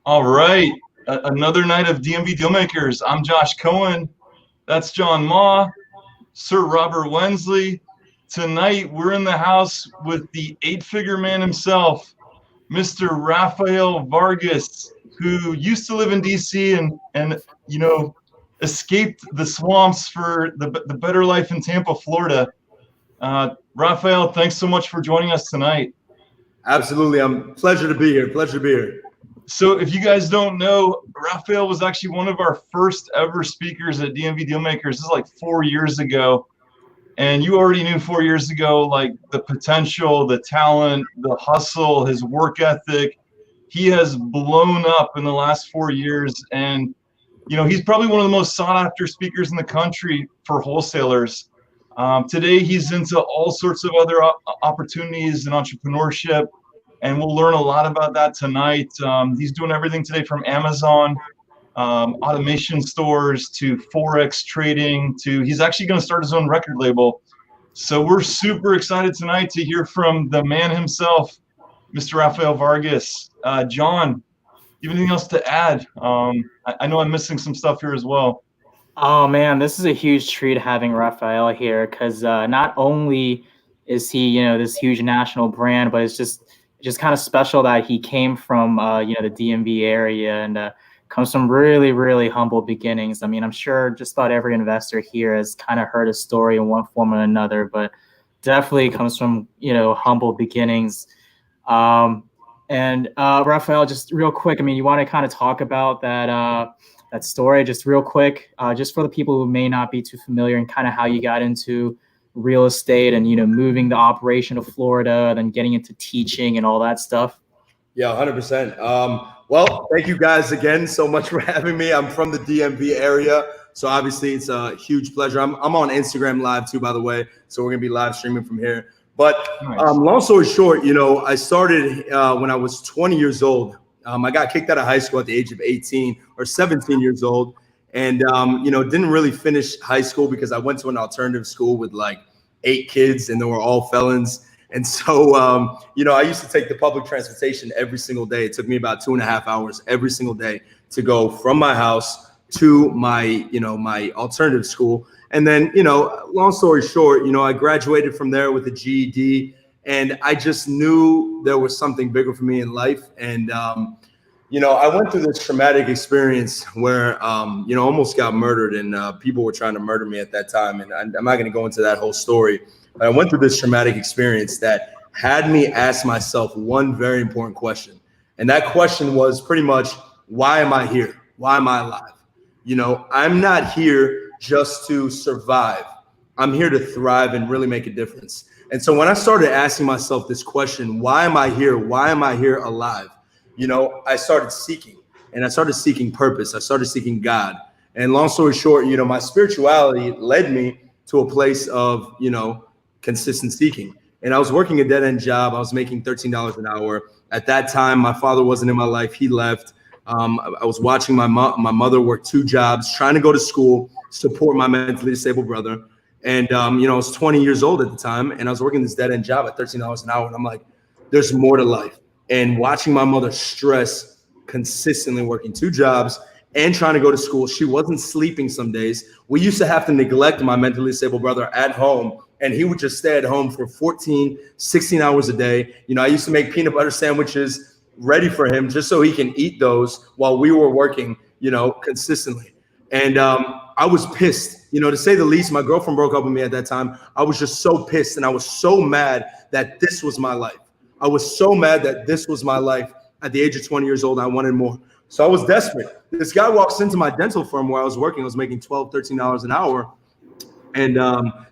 All right, another night of DMV Dealmakers. I'm Josh Cohen. That's John Ma, Sir Robert Wensley. Tonight we're in the house with the eight-figure man himself, Mr. Raphael Vargas, who used to live in DC and escaped the swamps for the better life in Tampa, Florida. Raphael, thanks so much for joining us tonight. Absolutely. Pleasure to be here. Pleasure to be here. So if you guys don't know, Raphael was actually one of our first ever speakers at DMV Dealmakers. This is like 4 years ago. And you already knew 4 years ago, like the potential, the talent, the hustle, his work ethic. He has blown up in the last 4 years. And, he's probably one of the most sought after speakers in the country for wholesalers. Today, he's into all sorts of other opportunities and entrepreneurship. And we'll learn a lot about that tonight. He's doing everything today from Amazon, automation stores to Forex trading to he's actually going to start his own record label. So we're super excited tonight to hear from the man himself, Mr. Raphael Vargas. John, you have anything else to add? I know I'm missing some stuff here as well. Oh man, this is a huge treat having Raphael here because not only is he, this huge national brand, but it's just kind of special that he came from, the DMV area and comes from really, really humble beginnings. I mean, I'm sure just about every investor here has kind of heard his story in one form or another, but definitely comes from, humble beginnings. And Raphael, just real quick, I mean, you want to kind of talk about that story just real quick, just for the people who may not be too familiar and kind of how you got into real estate and, moving the operation to Florida, then getting into teaching and all that stuff? Yeah, 100%. Well, thank you guys again so much for having me. I'm from the DMV area, so obviously it's a huge pleasure. I'm on Instagram Live too, by the way, so we're going to be live streaming from here. But nice. Long story short, I started when I was 20 years old. I got kicked out of high school at the age of 18 or 17 years old. And, didn't really finish high school because I went to an alternative school with like 8 kids and they were all felons. And so, I used to take the public transportation every single day. It took me about 2.5 hours every single day to go from my house to my, my alternative school. And then, long story short, I graduated from there with a GED. And I just knew there was something bigger for me in life. And, I went through this traumatic experience where, almost got murdered and people were trying to murder me at that time. And I'm not going to go into that whole story. But I went through this traumatic experience that had me ask myself one very important question. And that question was pretty much, why am I here? Why am I alive? I'm not here just to survive. I'm here to thrive and really make a difference. And so when I started asking myself this question, why am I here? Why am I here alive? I started seeking, and I started seeking purpose. I started seeking God. And long story short, my spirituality led me to a place of, consistent seeking. And I was working a dead-end job. I was making $13 an hour. At that time, my father wasn't in my life. He left. I was watching my mother work 2 jobs, trying to go to school, support my mentally disabled brother. And, I was 20 years old at the time, and I was working this dead-end job at $13 an hour. And I'm like, there's more to life. And watching my mother stress, consistently working 2 jobs and trying to go to school. She wasn't sleeping some days. We used to have to neglect my mentally disabled brother at home, and he would just stay at home for 14, 16 hours a day. I used to make peanut butter sandwiches ready for him just so he can eat those while we were working, consistently. And I was pissed, to say the least. My girlfriend broke up with me at that time. I was just so pissed, and I was so mad that this was my life. I was so mad that this was my life. At the age of 20 years old, I wanted more. So I was desperate. This guy walks into my dental firm where I was working. I was making $12, $13 an hour. And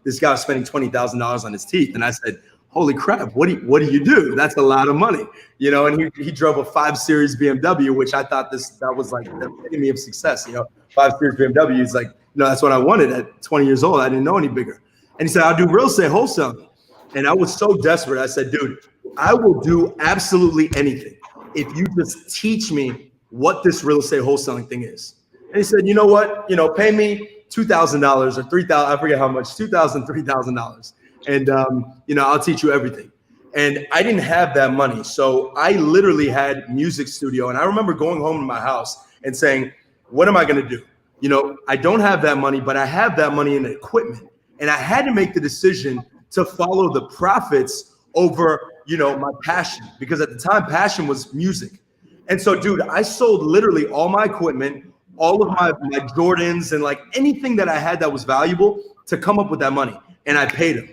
this guy was spending $20,000 on his teeth. And I said, holy crap, what do you do? That's a lot of money. And he drove a 5 Series BMW, which I thought that was like the epitome of success. 5 Series BMW is like, that's what I wanted at 20 years old. I didn't know any bigger. And he said, I'll do real estate wholesaling. And I was so desperate. I said, dude, I will do absolutely anything if you just teach me what this real estate wholesaling thing is. And he said, you know what? Pay me $2,000 or $3,000. I forget how much, $2,000, $3,000. And, I'll teach you everything. And I didn't have that money. So I literally had music studio. And I remember going home to my house and saying, what am I going to do? You know, I don't have that money, but I have that money in equipment. And I had to make the decision to follow the profits over, you know, my passion, because at the time passion was music. And so, dude, I sold literally all my equipment, all of my Jordans and like anything that I had that was valuable to come up with that money. And I paid them.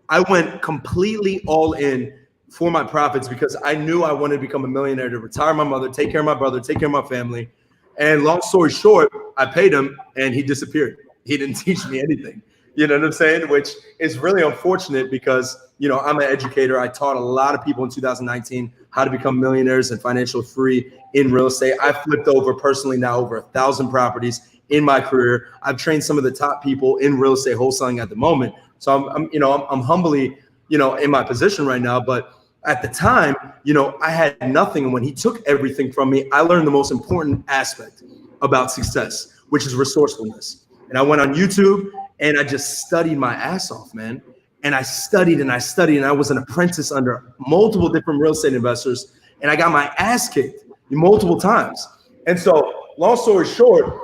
I went completely all in for my profits because I knew I wanted to become a millionaire, to retire my mother, take care of my brother, take care of my family. And long story short, I paid him and he disappeared. He didn't teach me anything. You know what I'm saying? Which is really unfortunate because, you know, I'm an educator. I taught a lot of people in 2019 how to become millionaires and financially free in real estate. I flipped over personally now over 1,000 properties in my career. I've trained some of the top people in real estate wholesaling at the moment. So I'm humbly, you know, in my position right now. But at the time, you know, I had nothing. And when he took everything from me, I learned the most important aspect about success, which is resourcefulness. And I went on YouTube and I just studied my ass off, man. And I studied and I studied, and I was an apprentice under multiple different real estate investors. And I got my ass kicked multiple times. And so long story short,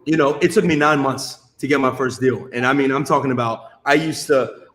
you know, it took me 9 months to get my first deal. And I mean, I'm talking about, I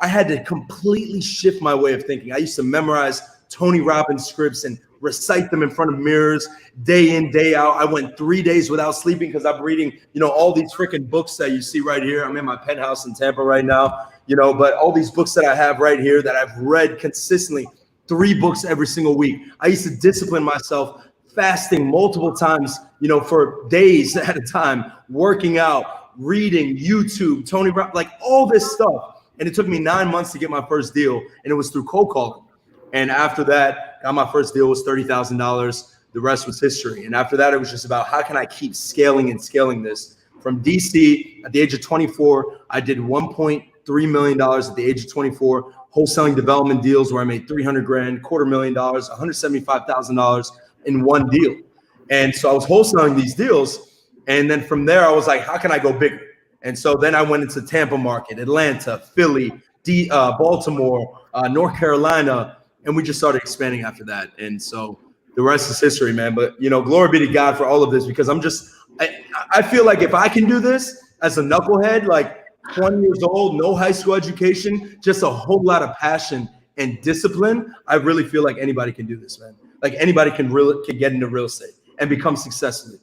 had to completely shift my way of thinking. I used to memorize Tony Robbins scripts and recite them in front of mirrors day in, day out. I went 3 days without sleeping because I'm reading, you know, all these freaking books that you see right here. I'm in my penthouse in Tampa right now, you know, but all these books that I have right here that I've read consistently, 3 books every single week. I used to discipline myself, fasting multiple times, you know, for days at a time, working out, reading, YouTube, Tony Robbins, like all this stuff. And it took me 9 months to get my first deal, and it was through cold calling. And after that, got my first deal was $30,000. The rest was history. And after that, it was just about how can I keep scaling and scaling this. From DC, at the age of 24, I did $1.3 million at the age of 24, wholesaling development deals where I made 300 grand, $250,000, $175,000 in one deal. And so I was wholesaling these deals. And then from there, I was like, how can I go bigger? And so then I went into Tampa market, Atlanta, Philly, Baltimore, North Carolina, and we just started expanding after that. And so the rest is history, man. But, you know, glory be to God for all of this, because I feel like if I can do this as a knucklehead, like 20 years old, no high school education, just a whole lot of passion and discipline, I really feel like anybody can do this, man. Like anybody can get into real estate and become successful.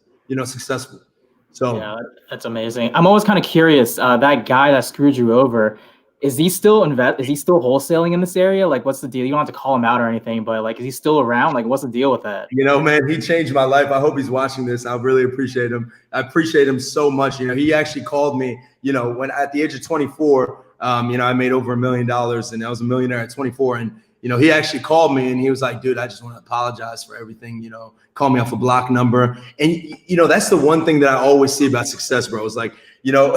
So yeah, that's amazing. I'm always kind of curious. That guy that screwed you over, is he still wholesaling in this area? Like, what's the deal? You don't have to call him out or anything, but like, is he still around? Like, what's the deal with that? You know, man, he changed my life. I hope he's watching this. I really appreciate him. I appreciate him so much. You know, he actually called me, you know, when at the age of 24, you know, I made over $1 million, and I was a millionaire at 24. And, you know, he actually called me and he was like, dude, I just want to apologize for everything, you know, call me off a block number. And, you know, that's the one thing that I always see about success, bro. It's like, you know,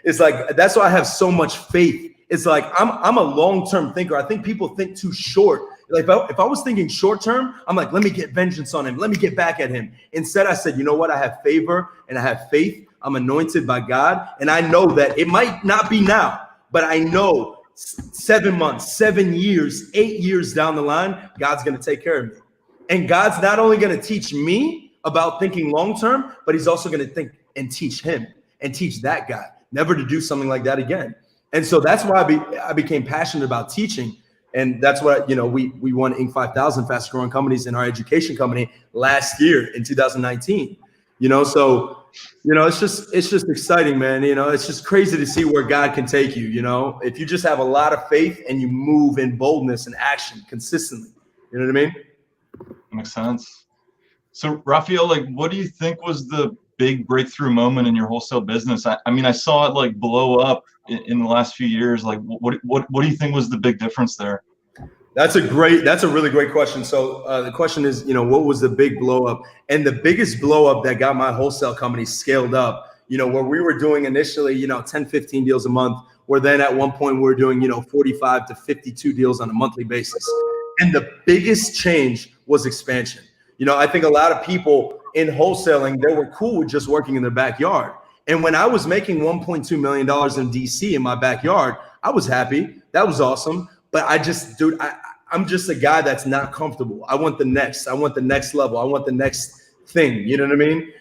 it's like, that's why I have so much faith. It's like, I'm a long-term thinker. I think people think too short. Like if I was thinking short-term, I'm like, let me get vengeance on him. Let me get back at him. Instead, I said, you know what? I have favor and I have faith. I'm anointed by God. And I know that it might not be now, but I know 7 months, 7 years, 8 years down the line, God's going to take care of me. And God's not only going to teach me about thinking long-term, but he's also going to think and teach him and teach that guy never to do something like that again. And so that's why I became passionate about teaching. And that's what, you know, we won Inc. 5000 fastest growing companies in our education company last year in 2019, you know, so, you know, it's just exciting, man. You know, it's just crazy to see where God can take you. You know, if you just have a lot of faith and you move in boldness and action consistently, you know what I mean? Makes sense. So Raphael, like, what do you think was the big breakthrough moment in your wholesale business? I mean, I saw it like blow up in the last few years. Like, what do you think was the big difference there? That's a really great question. So the question is, you know, what was the big blow up? And the biggest blow up that got my wholesale company scaled up, you know, where we were doing initially, you know, 10, 15 deals a month, where then at one point we were doing, you know, 45 to 52 deals on a monthly basis. And the biggest change was expansion. You know, I think a lot of people in wholesaling, they were cool with just working in their backyard. And when I was making $1.2 million in DC in my backyard, I was happy. That was awesome. But I just, dude, I'm just a guy that's not comfortable. I want the next level. I want the next thing. You know what I mean?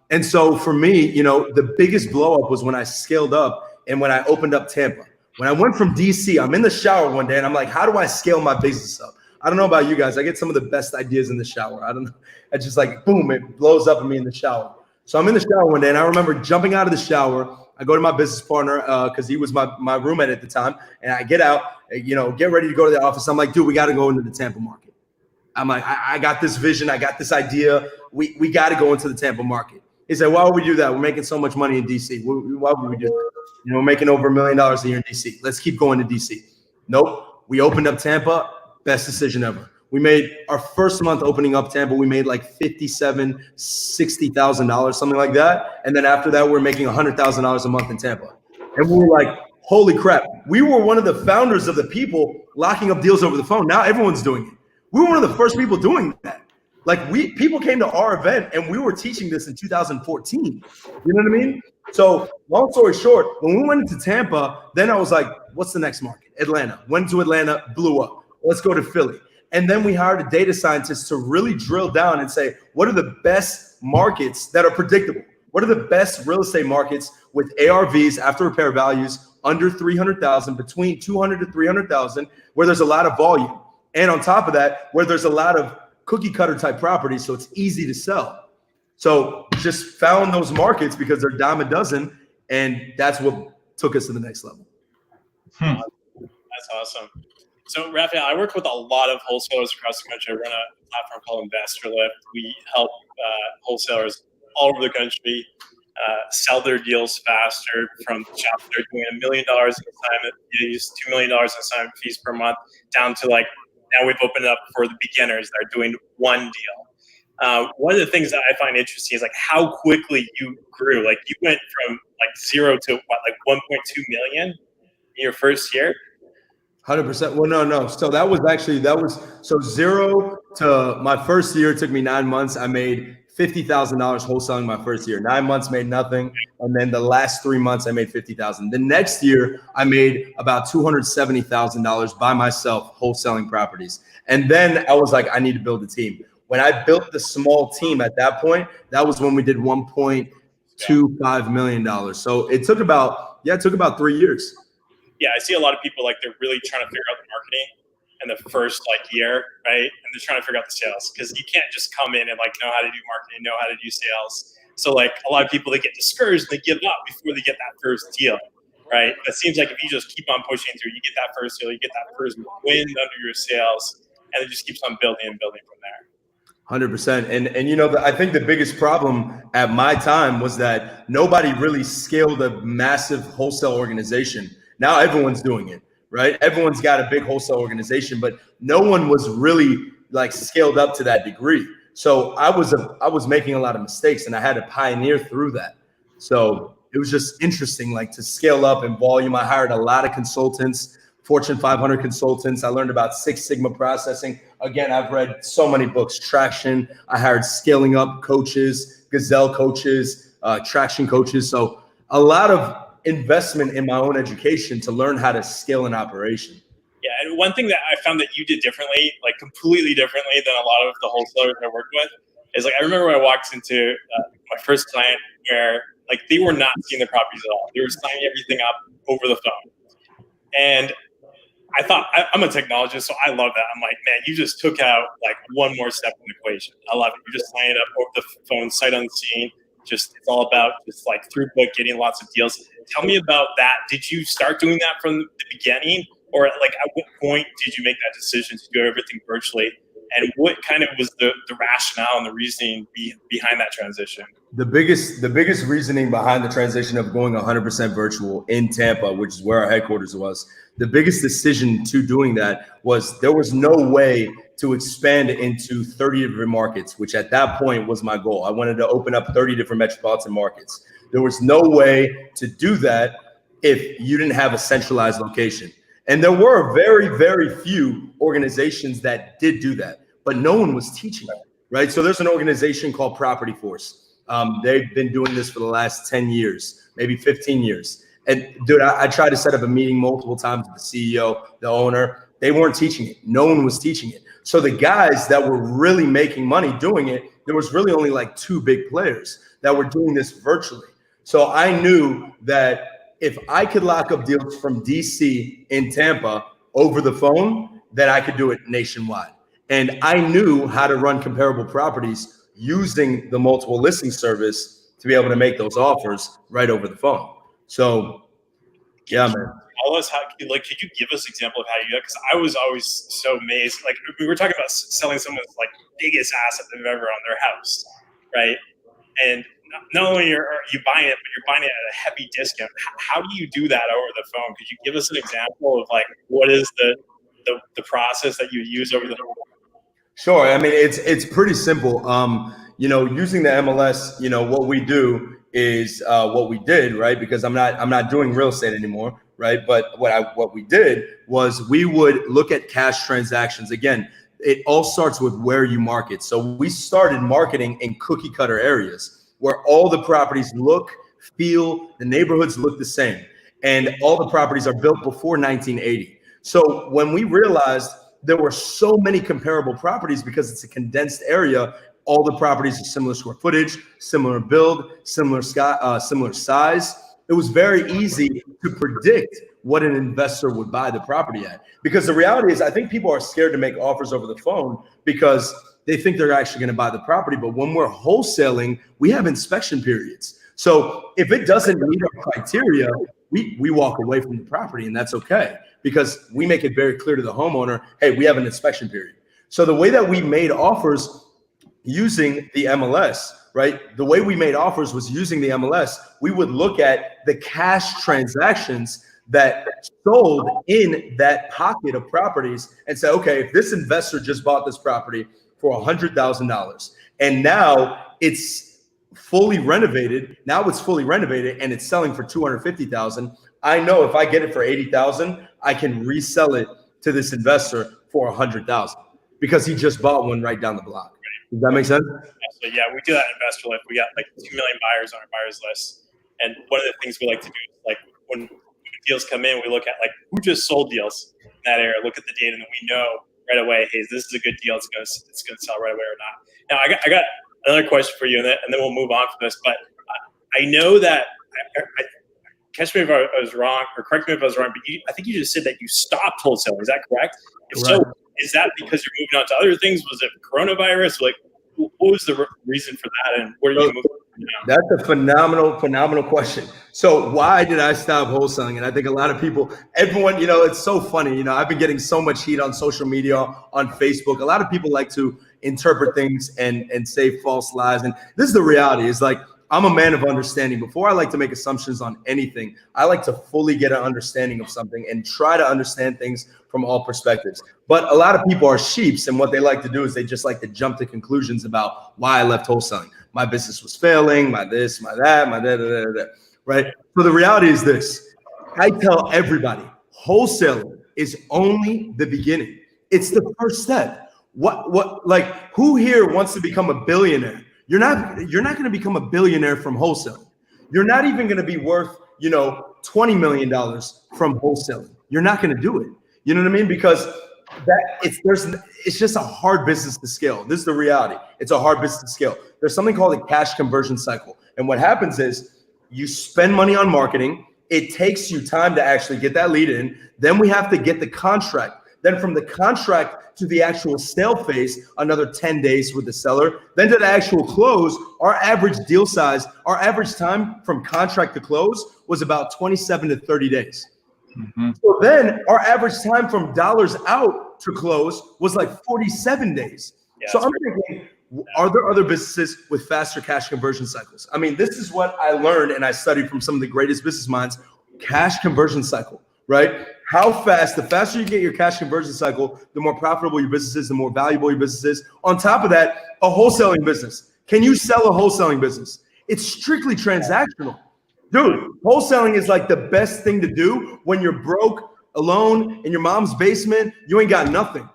And so for me, the biggest blow up was when I scaled up and when I opened up Tampa. When I went from DC, I'm in the shower one day and I'm like, how do I scale my business up? I don't know about you guys. I get some of the best ideas in the shower. I don't know. It's just like, boom, it blows up at me in the shower. So I'm in the shower one day and I remember jumping out of the shower. I go to my business partner because he was my roommate at the time. And I get out, get ready to go to the office. I'm like, dude, we got to go into the Tampa market. I'm like, I got this vision. I got this idea. We got to go into the Tampa market. He said, why would we do that? We're making so much money in DC. Why would we do that? We're making over $1 million a year in DC. Let's keep going to DC. Nope. We opened up Tampa. Best decision ever. We made our first month opening up Tampa. We made like $57,000, $60,000, something like that. And then after that, we're making $100,000 a month in Tampa. And we were like, holy crap. We were one of the founders of the people locking up deals over the phone. Now everyone's doing it. We were one of the first people doing that. Like people came to our event and we were teaching this in 2014. You know what I mean? So long story short, when we went into Tampa, then I was like, what's the next market? Atlanta. Went to Atlanta, blew up. Let's go to Philly. And then we hired a data scientist to really drill down and say, what are the best markets that are predictable? What are the best real estate markets with ARVs, after repair values, under 300,000, between 200 to 300,000, where there's a lot of volume. And on top of that, where there's a lot of cookie cutter type properties, so it's easy to sell. So just found those markets because they're dime a dozen, and that's what took us to the next level. That's awesome. So Raphael, I work with a lot of wholesalers across the country. I run a platform called InvestorLift. We help wholesalers all over the country sell their deals faster, from shops that are doing $1 million in assignment fees, $2 million in assignment fees per month, down to like, now we've opened up for the beginners that are doing one deal. One of the things that I find interesting is like how quickly you grew. Like you went from like zero to what, like 1.2 million in your first year? 100%. Well, no. So so zero to my first year. It took me 9 months. I made $50,000 wholesaling my first year. 9 months made nothing. And then the last 3 months I made $50,000. The next year I made about $270,000 by myself wholesaling properties. And then I was like, I need to build a team. When I built the small team at that point, that was when we did $1.25 million. So it took about 3 years. Yeah, I see a lot of people like they're really trying to figure out the marketing in the first like year, right? And they're trying to figure out the sales, because you can't just come in and like know how to do marketing, know how to do sales. So like a lot of people, they get discouraged, they give up before they get that first deal, right? It seems like if you just keep on pushing through, you get that first deal, you get that first win under your sales, and it just keeps on building and building from there. 100%. And I think the biggest problem at my time was that nobody really scaled a massive wholesale organization. Now everyone's doing it, right? Everyone's got a big wholesale organization, but no one was really like scaled up to that degree. So I was making a lot of mistakes, and I had to pioneer through that. So it was just interesting, like to scale up in volume. I hired a lot of consultants, Fortune 500 consultants. I learned about Six Sigma processing. Again, I've read so many books, Traction. I hired scaling up coaches, Gazelle coaches, Traction coaches. So a lot of investment in my own education to learn how to scale an operation. Yeah, and one thing that I found that you did differently, like completely differently than a lot of the wholesalers I worked with, is like I remember when I walked into my first client where like they were not seeing the properties at all. They were signing everything up over the phone. And I thought, I'm a technologist, so I love that. I'm like, man, you just took out like one more step in the equation. I love it. You're just signing it up over the phone, sight unseen. Just it's all about just like throughput, getting lots of deals. Tell me about that. Did you start doing that from the beginning, or like at what point did you make that decision to do everything virtually? And what kind of was the rationale and the reasoning behind that transition? The biggest reasoning behind the transition of going 100% virtual in Tampa, which is where our headquarters was, the biggest decision to doing that was there was no way to expand into 30 different markets, which at that point was my goal. I wanted to open up 30 different metropolitan markets. There was no way to do that if you didn't have a centralized location. And there were very, very few organizations that did do that, but no one was teaching it, right? So there's an organization called Property Force. They've been doing this for the last 10 years, maybe 15 years. And dude, I tried to set up a meeting multiple times with the CEO, the owner. They weren't teaching it. No one was teaching it. So the guys that were really making money doing it, there was really only like 2 big players that were doing this virtually. So I knew that if I could lock up deals from DC in Tampa over the phone, that I could do it nationwide. And I knew how to run comparable properties using the multiple listing service to be able to make those offers right over the phone. So yeah, man. Tell us how, like, could you give us an example of how you do that? Because I was always so amazed. Like, we were talking about selling someone's like biggest asset they've ever on their house, right? And not only are you buying it, but you're buying it at a heavy discount. How do you do that over the phone? Could you give us an example of like what is the process that you use over the phone? Sure. I mean, it's pretty simple. You know, using the MLS, you know, what we do is what we did, right? Because I'm not doing real estate anymore, right? But what we did was we would look at cash transactions. Again, it all starts with where you market. So we started marketing in cookie cutter areas where all the properties look, feel, the neighborhoods look the same. And all the properties are built before 1980. So when we realized there were so many comparable properties because it's a condensed area, all the properties are similar square footage, similar build, similar size. It was very easy to predict what an investor would buy the property at. Because the reality is, I think people are scared to make offers over the phone because they think they're actually going to buy the property. But when we're wholesaling, we have inspection periods. So if it doesn't meet our criteria, we walk away from the property, and that's okay because we make it very clear to the homeowner, hey, we have an inspection period. So the way that we made offers using the MLS, right? The way we made offers was using the MLS. We would look at the cash transactions that sold in that pocket of properties and say, okay, if this investor just bought this property for $100,000 and now it's fully renovated, and it's selling for $250,000. I know if I get it for $80,000, I can resell it to this investor for $100,000 because he just bought one right down the block. Does that make sense? Absolutely. Yeah, we do that in Investor Lift. We got like 2 million buyers on our buyers list. And one of the things we like to do is like when deals come in, we look at like who just sold deals in that area, look at the data, and then we know right away, hey, this is a good deal. It's gonna sell right away or not. Now I got another question for you, and then we'll move on from this. But I know that catch me if I was wrong, or correct me if I was wrong. But I think you just said that you stopped wholesaling. Is that correct? If so, is that because you're moving on to other things? Was it coronavirus? Like, what was the reason for that, and where are you moving now? That's a phenomenal question. So why did I stop wholesaling? And I think a lot of people, everyone, you know, it's so funny. You know, I've been getting so much heat on social media, on Facebook. A lot of people like to interpret things and say false lies. And this is the reality. Is like, I'm a man of understanding. Before I like to make assumptions on anything, I like to fully get an understanding of something and try to understand things from all perspectives. But a lot of people are sheeps, and what they like to do is they just like to jump to conclusions about why I left wholesaling. My business was failing, my this, my that, my that, right? So the reality is this. I tell everybody, wholesaling is only the beginning. It's the first step. Like, who here wants to become a billionaire? You're not going to become a billionaire from wholesaling. You're not even going to be worth, you know, $20 million from wholesaling. You're not going to do it. You know what I mean? Because it's just a hard business to scale. This is the reality. It's a hard business to scale. There's something called a cash conversion cycle. And what happens is you spend money on marketing. It takes you time to actually get that lead in. Then we have to get the contract. Then from the contract to the actual sale phase, another 10 days with the seller. Then to the actual close, our average deal size, our average time from contract to close was about 27 to 30 days. Mm-hmm. So then our average time from dollars out to close was like 47 days. Yeah, so I'm thinking, are there other businesses with faster cash conversion cycles? I mean, this is what I learned and I studied from some of the greatest business minds, cash conversion cycle, right? How fast, the faster you get your cash conversion cycle, the more profitable your business is, the more valuable your business is. On top of that, a wholesaling business. Can you sell a wholesaling business? It's strictly transactional. Dude, wholesaling is like the best thing to do when you're broke, alone, in your mom's basement. You ain't got nothing.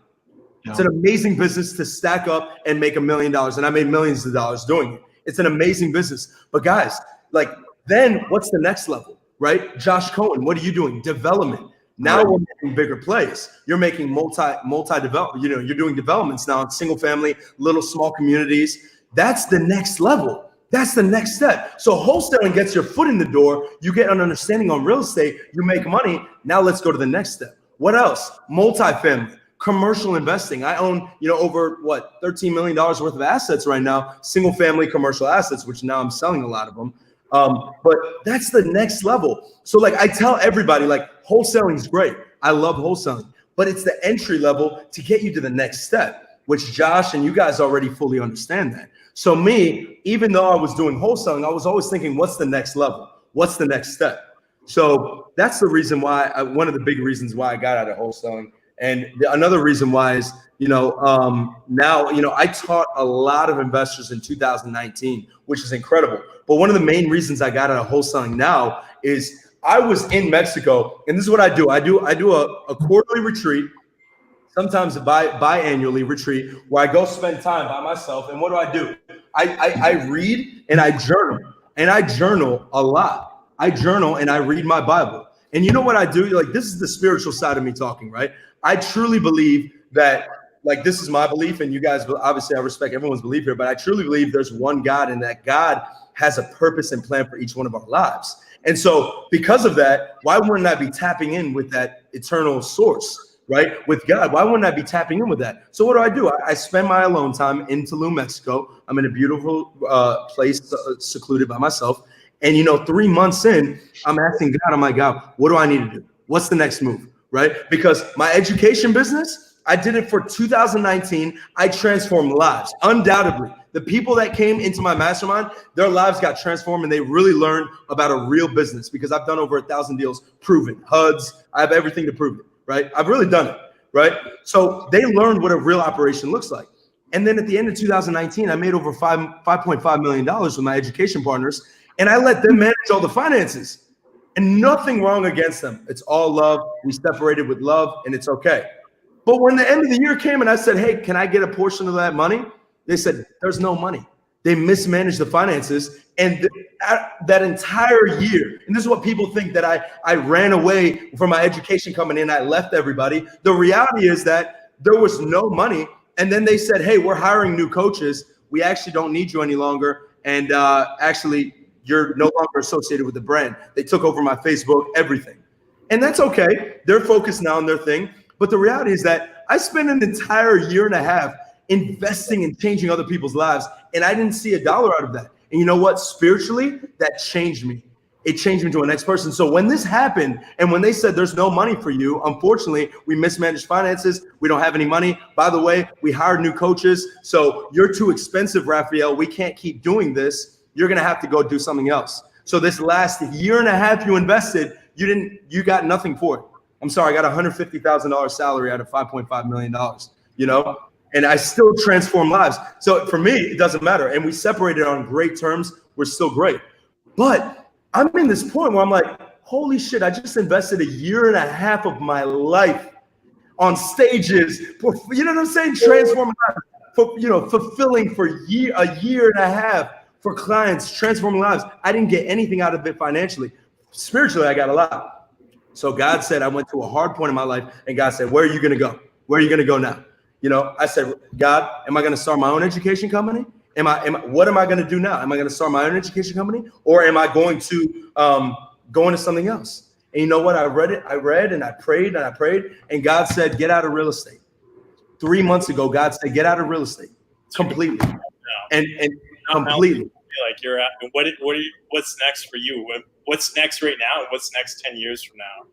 No. It's an amazing business to stack up and make $1 million. And I made millions of dollars doing it. It's an amazing business. But guys, like, then what's the next level, right? Josh Cohen, what are you doing? Development. Now we're making bigger plays. You're making multi develop. You're doing developments now in single family, little small communities. That's the next level. That's the next step. So wholesaling gets your foot in the door. You get an understanding on real estate. You make money. Now let's go to the next step. What else? Multifamily, commercial investing. I own, over $13 million worth of assets right now, single family commercial assets, which now I'm selling a lot of them. But that's the next level. So I tell everybody, wholesaling is great. I love wholesaling, but it's the entry level to get you to the next step, which Josh and you guys already fully understand that. So me, even though I was doing wholesaling, I was always thinking, what's the next level? What's the next step? So that's the reason why, one of the big reasons why I got out of wholesaling. And another reason why is, now, I taught a lot of investors in 2019, which is incredible. But one of the main reasons I got out of wholesaling now is I was in Mexico, and this is what I do. I do a quarterly retreat, sometimes a biannually retreat, where I go spend time by myself. And what do? I read and I journal a lot. I journal and I read my Bible. And you know what I do? This is the spiritual side of me talking, right? I truly believe that, this is my belief, and you guys, obviously I respect everyone's belief here, but I truly believe there's one God, and that God has a purpose and plan for each one of our lives. And so because of that, why wouldn't I be tapping in with that eternal source, right? With God, why wouldn't I be tapping in with that? So what do? I spend my alone time in Tulum, Mexico. I'm in a beautiful place, secluded by myself. And 3 months in, I'm asking God, I'm like, God, what do I need to do? What's the next move, right? Because my education business, I did it for 2019. I transformed lives, undoubtedly. The people that came into my mastermind, their lives got transformed, and they really learned about a real business, because I've done over 1,000 deals, proven, HUDs. I have everything to prove it, right? I've really done it, right? So they learned what a real operation looks like. And then at the end of 2019, I made over $5.5 million with my education partners, and I let them manage all the finances. And nothing wrong against them. It's all love. We separated with love, and it's okay. But when the end of the year came and I said, hey, can I get a portion of that money? They said, there's no money. They mismanaged the finances. And that entire year, and this is what people think, that I ran away from my education coming in, I left everybody. The reality is that there was no money. And then they said, hey, we're hiring new coaches. We actually don't need you any longer. And actually, you're no longer associated with the brand. They took over my Facebook, everything. And that's okay. They're focused now on their thing. But the reality is that I spent an entire year and a half investing and changing other people's lives, and I didn't see a dollar out of that. And you know what? Spiritually, that changed me. It changed me to a next person. So when this happened, and when they said there's no money for you, unfortunately, we mismanaged finances. We don't have any money. By the way, we hired new coaches. So you're too expensive, Raphael. We can't keep doing this. You're going to have to go do something else. So this last year and a half you invested, you got nothing for it. I'm sorry, I got $150,000 salary out of $5.5 million, and I still transform lives. So for me, it doesn't matter. And we separated on great terms. We're still great. But I'm in this point where I'm like, holy shit, I just invested a year and a half of my life on stages for, you know what I'm saying? Transforming lives, for, fulfilling for a year and a half for clients, transforming lives. I didn't get anything out of it financially. Spiritually, I got a lot. So God said, I went to a hard point in my life, and God said, where are you going to go? Where are you going to go now? I said, God, am I going to start my own education company? What am I going to do now? Am I going to start my own education company, or am I going to go into something else? And you know what? I read and I prayed, and God said, get out of real estate. 3 months ago, God said, get out of real estate completely. And completely. Like you're at, what's next for you? What's next right now? What's next 10 years from now?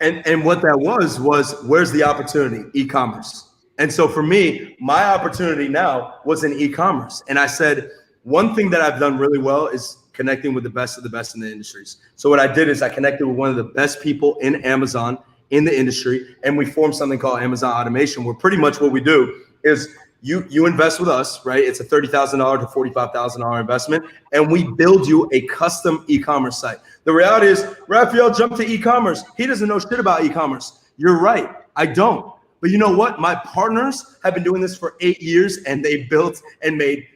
And what that was where's the opportunity? E-commerce. And so for me, my opportunity now was in e-commerce. And I said, one thing that I've done really well is connecting with the best of the best in the industries. So what I did is I connected with one of the best people in Amazon in the industry, and we formed something called Amazon Automation, where pretty much what we do is you invest with us, right? It's a $30,000 to $45,000 investment, and we build you a custom e-commerce site. The reality is, Raphael jumped to e-commerce. He doesn't know shit about e-commerce. You're right, I don't. But you know what? My partners have been doing this for 8 years, and they built and made,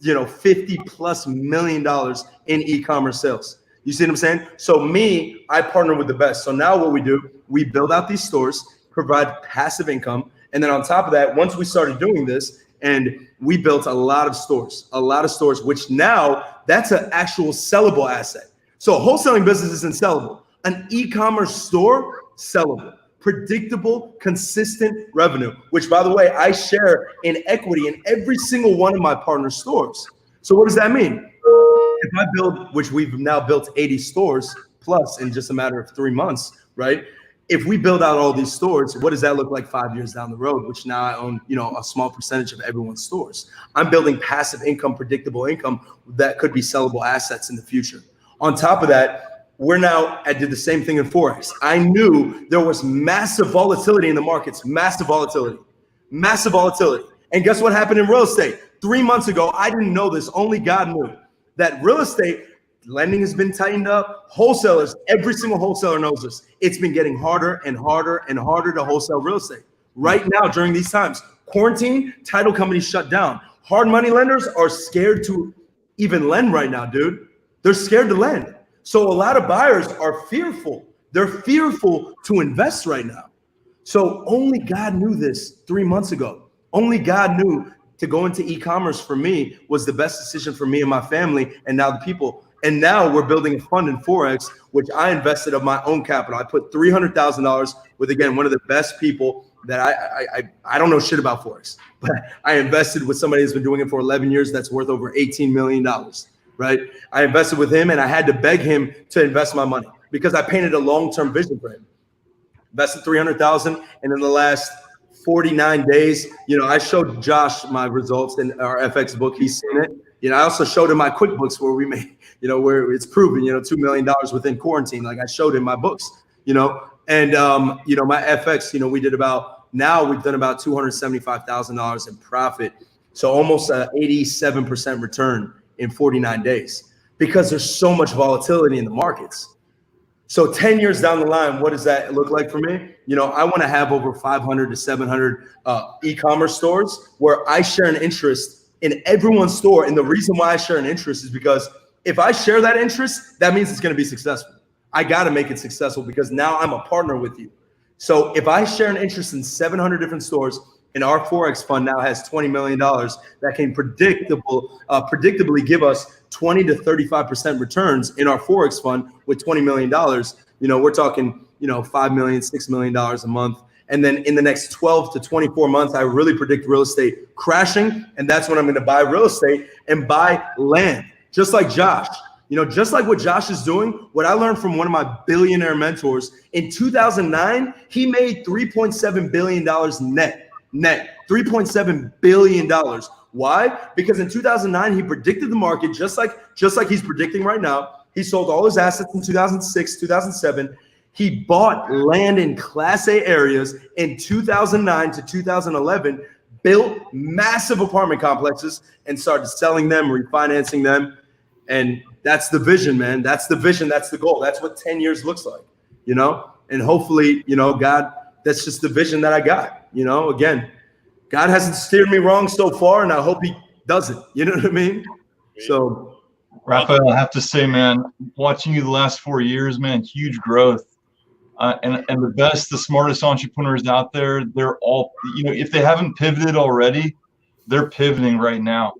$50+ million in e-commerce sales. You see what I'm saying? So me, I partner with the best. So now what we do, we build out these stores, provide passive income. And then on top of that, once we started doing this, and we built a lot of stores, which now that's an actual sellable asset. So a wholesaling business isn't sellable. An e-commerce store, sellable. Predictable, consistent revenue, which by the way, I share in equity in every single one of my partner stores. So what does that mean? If I build, which we've now built 80 stores plus in just a matter of 3 months, right? If we build out all these stores, what does that look like 5 years down the road? Which now I own, a small percentage of everyone's stores. I'm building passive income, predictable income that could be sellable assets in the future. On top of that, I did the same thing in Forex. I knew there was massive volatility in the markets, massive volatility. And guess what happened in real estate? 3 months ago, I didn't know this, only God knew that real estate lending has been tightened up. Wholesalers, every single wholesaler knows this. It's been getting harder and harder and harder to wholesale real estate. Right now, during these times, quarantine, title companies shut down. Hard money lenders are scared to even lend right now, dude. They're scared to lend. So a lot of buyers are fearful. They're fearful to invest right now. So only God knew this 3 months ago. Only God knew to go into e-commerce for me was the best decision for me and my family and now the people. And now we're building a fund in Forex, which I invested of my own capital. I put $300,000 with, again, one of the best people that I don't know shit about Forex, but I invested with somebody who's been doing it for 11 years that's worth over $18 million. Right? I invested with him and I had to beg him to invest my money because I painted a long-term vision for him. Invested $300,000, and in the last 49 days, I showed Josh my results in our FX book. He's seen it. I also showed him my QuickBooks where we made, where it's proven, $2 million within quarantine. Like I showed him my books, and my FX, we did we've done about $275,000 in profit. So almost 87% return in 49 days because there's so much volatility in the markets. So 10 years down the line, what does that look like for me? I want to have over 500 to 700 e-commerce stores where I share an interest in everyone's store. And the reason why I share an interest is because if I share that interest, that means it's going to be successful. I got to make it successful because now I'm a partner with you. So if I share an interest in 700 different stores, and our Forex fund now has $20 million that can predictably give us 20 to 35% returns in our Forex fund with $20 million. We're talking, $5 million, $6 million a month. And then in the next 12 to 24 months, I really predict real estate crashing. And that's when I'm going to buy real estate and buy land, just like Josh. Just like what Josh is doing, what I learned from one of my billionaire mentors in 2009, he made $3.7 billion net, $3.7 billion. Why? Because in 2009, he predicted the market just like he's predicting right now. He sold all his assets in 2006, 2007. He bought land in Class A areas in 2009 to 2011, built massive apartment complexes and started selling them, refinancing them. And that's the vision, man. That's the vision. That's the goal. That's what 10 years looks like, and hopefully, God, that's just the vision that I got. Again, God hasn't steered me wrong so far, and I hope he doesn't. You know what I mean? So, Raphael, I have to say, man, watching you the last 4 years, man, huge growth. And the best, the smartest entrepreneurs out there, they're all, if they haven't pivoted already, they're pivoting right now.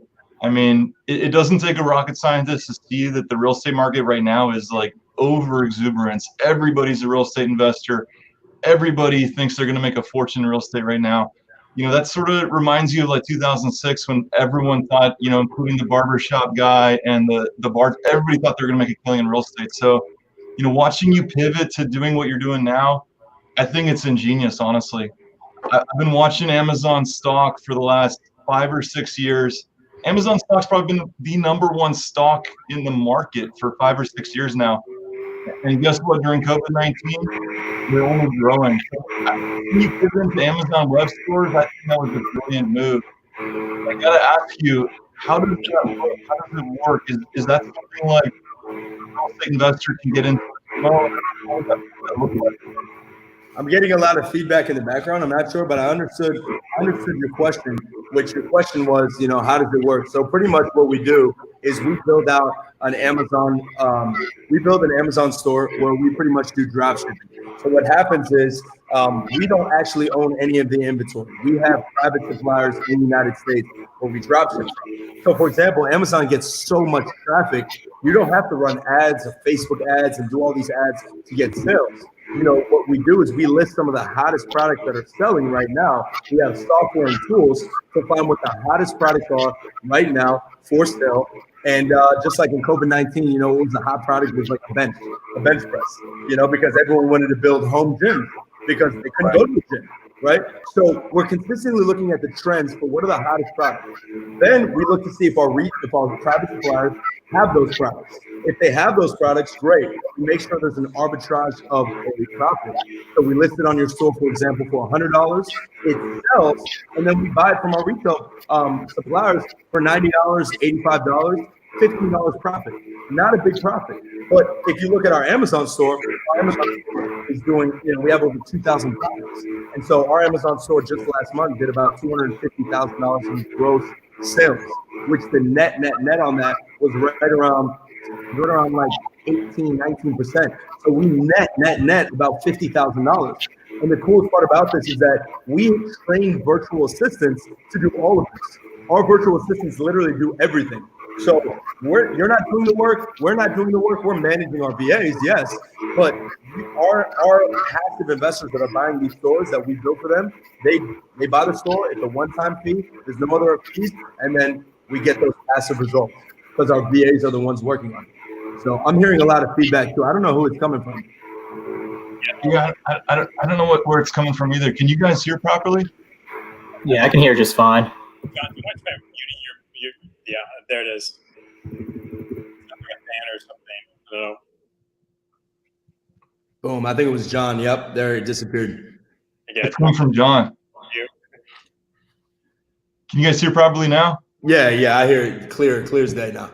I mean, it doesn't take a rocket scientist to see that the real estate market right now is like over exuberance. Everybody's a real estate investor. Everybody thinks they're going to make a fortune in real estate right now. That sort of reminds you of like 2006 when everyone thought, including the barbershop guy and the bar, everybody thought they were going to make a killing in real estate. So, watching you pivot to doing what you're doing now, I think it's ingenious, honestly. I've been watching Amazon stock for the last 5 or 6 years. Amazon stock's probably been the number one stock in the market for 5 or 6 years now. And guess what? During COVID-19, they're only growing. When you pivot into Amazon web stores, I think that was a brilliant move. I gotta ask you, how does that work? How does it work? Is that something like a real estate investor can get into? Well, how does that look like? I'm getting a lot of feedback in the background. I'm not sure, but I understood your question, which your question was, how does it work? So pretty much what we do is we build out an Amazon, we build an Amazon store where we pretty much do drop shipping. So what happens is we don't actually own any of the inventory. We have private suppliers in the United States where we drop ship from. So for example, Amazon gets so much traffic, you don't have to run ads or Facebook ads and do all these ads to get sales. You know, what we do is we list some of the hottest products that are selling right now. We have software and tools to find what the hottest products are right now for sale. And just like in COVID-19, you know, it was a hot product was like a bench press, you know, because everyone wanted to build home gyms because they couldn't go to the gym, right? So we're consistently looking at the trends for what are the hottest products. Then we look to see if our private suppliers have those products. If they have those products, great. We make sure there's an arbitrage of a profit. So we list it on your store, for example, for $100. It sells, and then we buy it from our retail suppliers for $90, $85, $15 profit. Not a big profit. But if you look at our Amazon store is doing, you know, we have over 2,000 products. And so our Amazon store just last month did about $250,000 in gross sales, which the net on that was right around like 18-19%. So we net about $50,000. And the coolest part about this is that we train virtual assistants to do all of this. Our virtual assistants literally do everything. So you're not doing the work. We're not doing the work. We're managing our VAs, yes, but our passive investors that are buying these stores that we built for them, they buy the store. It's a one-time fee. There's no other fees, and then we get those passive results because our VAs are the ones working on it. So I'm hearing a lot of feedback too. I don't know who it's coming from. Yeah, I don't know where it's coming from either. Can you guys hear properly? Yeah, I can hear just fine. God, you might try muting your yeah, there it is. Like a fan or something. I don't know. Boom, I think it was John. Yep, there it disappeared. Again, It's coming from John. Can you guys hear properly now? Yeah, I hear it clear as day now.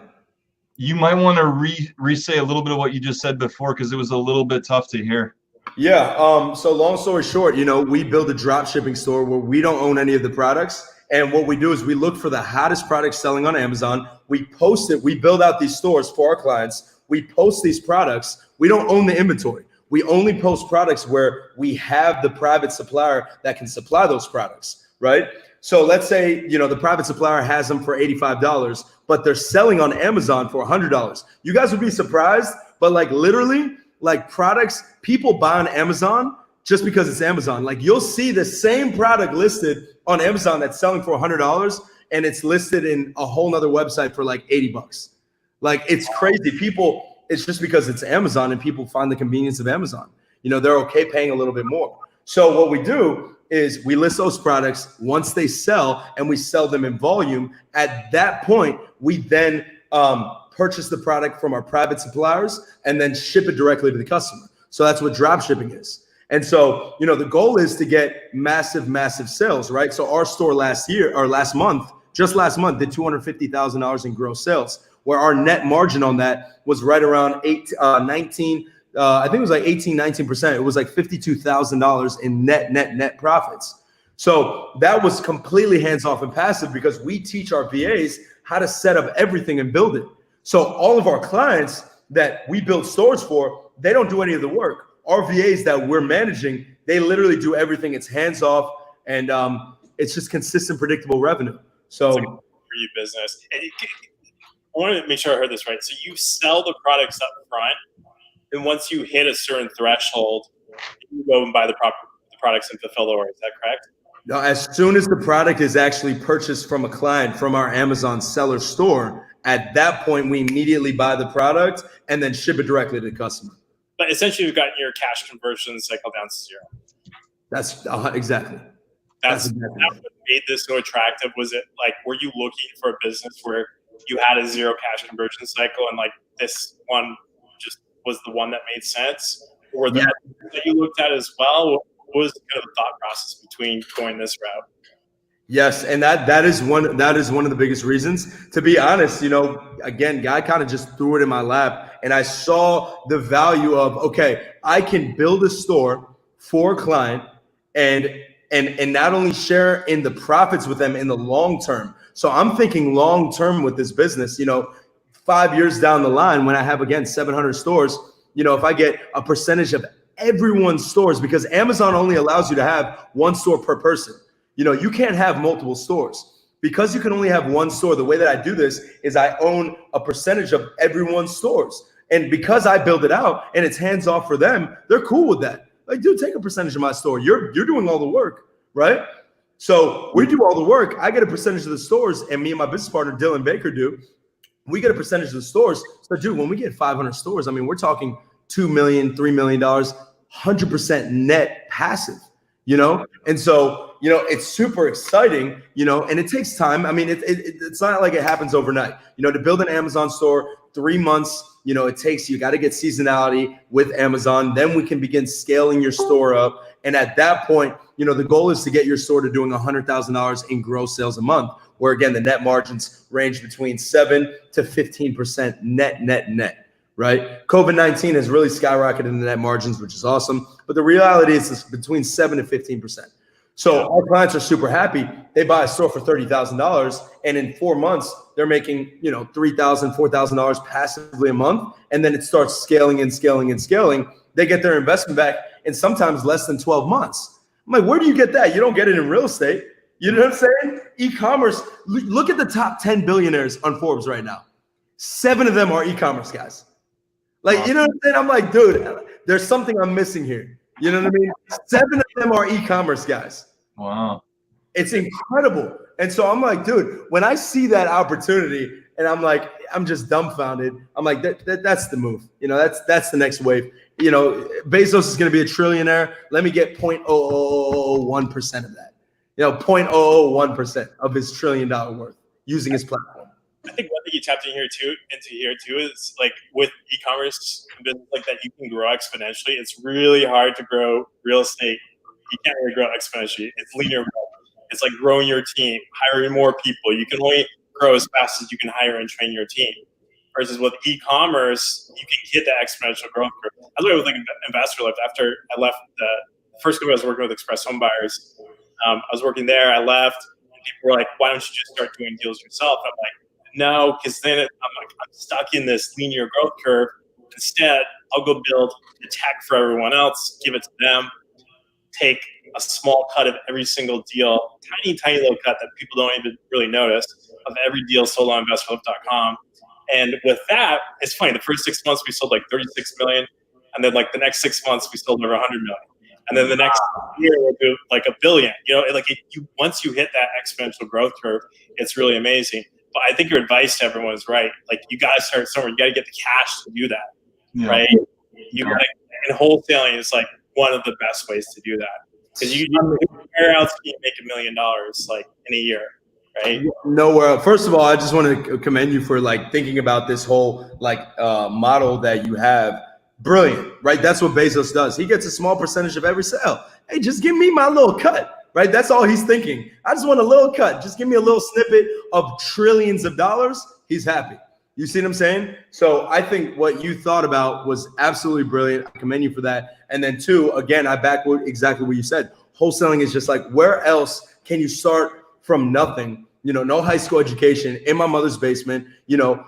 You might want to re-say a little bit of what you just said before because it was a little bit tough to hear. Yeah, so long story short, you know, we build a drop shipping store where we don't own any of the products. And what we do is we look for the hottest products selling on Amazon. We post it. We build out these stores for our clients. We post these products. We don't own the inventory. We only post products where we have the private supplier that can supply those products, right? So let's say, you know, the private supplier has them for $85, but they're selling on Amazon for $100. You guys would be surprised, but like literally, like products, people buy on Amazon just because it's Amazon. Like you'll see the same product listed on Amazon that's selling for $100 and it's listed in a whole nother website for like $80. Like it's crazy. People, it's just because it's Amazon and people find the convenience of Amazon. You know, they're okay paying a little bit more. So what we do is we list those products once they sell and we sell them in volume. At that point, we then purchase the product from our private suppliers and then ship it directly to the customer. So that's what drop shipping is. And so, you know, the goal is to get massive sales, right? So our store just last month, did $250,000 in gross sales, where our net margin on that was right around 19%. I think it was like 19%. It was like $52,000 in net profits. So that was completely hands-off and passive because we teach our VAs how to set up everything and build it. So all of our clients that we build stores for, they don't do any of the work. Our VAs that we're managing, they literally do everything. It's hands-off and it's just consistent, predictable revenue. So for your business. I wanted to make sure I heard this right. So you sell the products up front, and once you hit a certain threshold, you go and buy the products and fulfill the order. Is that correct? No, as soon as the product is actually purchased from a client from our Amazon seller store, at that point, we immediately buy the product and then ship it directly to the customer. But essentially, you've got your cash conversion cycle down to zero. That's exactly. That's exactly what made this so attractive. Was it like, were you looking for a business where you had a zero cash conversion cycle and like this one just was the one that made sense? Or that you looked at as well? What was kind of the thought process between going this route? Yes, and that is one of the biggest reasons. To be honest, you know, again, guy kind of just threw it in my lap, and I saw the value of, okay, I can build a store for a client and not only share in the profits with them in the long term. So I'm thinking long term with this business. You know, 5 years down the line, when I have, again, 700 stores, you know, if I get a percentage of everyone's stores, because Amazon only allows you to have one store per person. You know, you can't have multiple stores. Because you can only have one store, the way that I do this is I own a percentage of everyone's stores. And because I build it out and it's hands off for them, they're cool with that. Like, dude, take a percentage of my store. You're doing all the work, right? So we do all the work. I get a percentage of the stores, and me and my business partner, Dylan Baker, we get a percentage of the stores. So, dude, when we get 500 stores, I mean, we're talking $2 million, $3 million, 100% net passive, you know? And so, you know, it's super exciting, you know, and it takes time. I mean, it's not like it happens overnight. You know, to build an Amazon store, 3 months, you know, it takes, you got to get seasonality with Amazon. Then we can begin scaling your store up. And at that point, you know, the goal is to get your store to doing $100,000 in gross sales a month, where again, the net margins range between 7 to 15% net. Right? COVID-19 has really skyrocketed in the net margins, which is awesome. But the reality is it's between 7 to 15%. So our clients are super happy. They buy a store for $30,000, and in 4 months, they're making, you know, $3,000, $4,000 passively a month. And then it starts scaling and scaling and scaling. They get their investment back in sometimes less than 12 months. I'm like, where do you get that? You don't get it in real estate. You know what I'm saying? E-commerce, look at the top 10 billionaires on Forbes right now. 7 of them are e-commerce guys. Like, you know what I'm saying? I'm like, dude, there's something I'm missing here. You know what I mean? 7 of them are e-commerce guys. Wow. It's incredible. And so I'm like, dude, when I see that opportunity and I'm like, I'm just dumbfounded. I'm like, that's the move. You know, that's the next wave. You know, Bezos is going to be a trillionaire. Let me get 0.0001% of that. You know, 0.001% of his $1 trillion worth using his platform. I think one thing you tapped into here too is like with e-commerce business like that, you can grow exponentially. It's really hard to grow real estate. You can't really grow exponentially. It's linear growth. It's like growing your team, hiring more people. You can only grow as fast as you can hire and train your team. Versus with e-commerce, you can hit that exponential growth curve. That's what I was like Ambassador left. After I left the first company I was working with, Express Home Buyers, I was working there. I left, and people were like, "Why don't you just start doing deals yourself?" I'm like, no, because then I'm stuck in this linear growth curve. Instead, I'll go build the tech for everyone else, give it to them, take a small cut of every single deal, tiny little cut that people don't even really notice of every deal sold on InvestFlip.com. And with that, it's funny. The first 6 months we sold like 36 million, and then like the next 6 months we sold over 100 million, and then the next year we'll do like $1 billion. You know, like once you hit that exponential growth curve, it's really amazing. But I think your advice to everyone is right. Like, you got to start somewhere. You got to get the cash to do that, right? You got and wholesaling is like one of the best ways to do that, because where else can you make $1 million like in a year, right? Nowhere. First of all, I just want to commend you for like thinking about this whole like model that you have. Brilliant, right? That's what Bezos does. He gets a small percentage of every sale. Hey, just give me my little cut. Right? That's all he's thinking. I just want a little cut. Just give me a little snippet of trillions of dollars. He's happy. You see what I'm saying? So I think what you thought about was absolutely brilliant. I commend you for that. And then 2, again, I back exactly what you said. Wholesaling is just like, where else can you start from nothing? You know, no high school education, in my mother's basement, you know,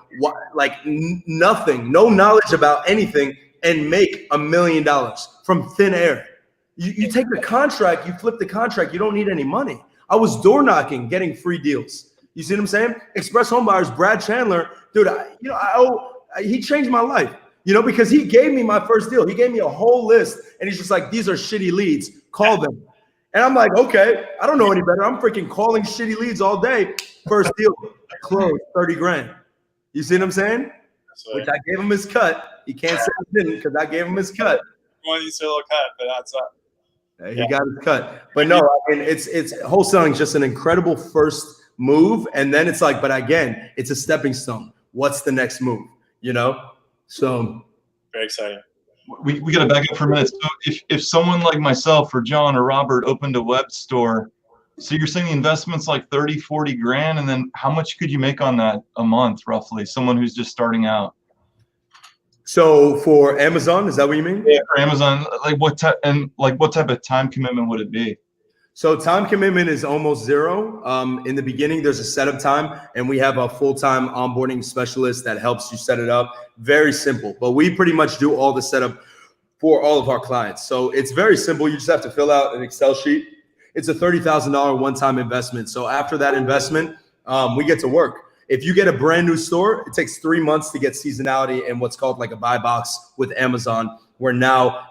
nothing, no knowledge about anything, and make $1 million from thin air. You take the contract, you flip the contract, you don't need any money. I was door knocking, getting free deals. You see what I'm saying? Express Home Buyers, Brad Chandler, dude, he changed my life, you know, because he gave me my first deal. He gave me a whole list, and he's just like, these are shitty leads, call them. And I'm like, okay, I don't know any better. I'm freaking calling shitty leads all day. First deal, closed, 30 grand. You see what I'm saying? Which I gave him his cut. He can't say I didn't, because I gave him his cut. One you say a little cut, but that's up. He got his cut. But no, I mean, it's wholesaling is just an incredible first move. And then it's like, but again, it's a stepping stone. What's the next move? You know? So very exciting. We got to back up for a minute. So if someone like myself or John or Robert opened a web store, so you're saying the investment's like 30, 40 grand, and then how much could you make on that a month, roughly? Someone who's just starting out. So for Amazon, is that what you mean? Yeah, for Amazon, like what type of time commitment would it be? So time commitment is almost zero. In the beginning, there's a setup time, and we have a full-time onboarding specialist that helps you set it up. Very simple, but we pretty much do all the setup for all of our clients. So it's very simple. You just have to fill out an Excel sheet. It's a $30,000 one-time investment. So after that investment, we get to work. If you get a brand new store, it takes 3 months to get seasonality and what's called like a buy box with Amazon, where now,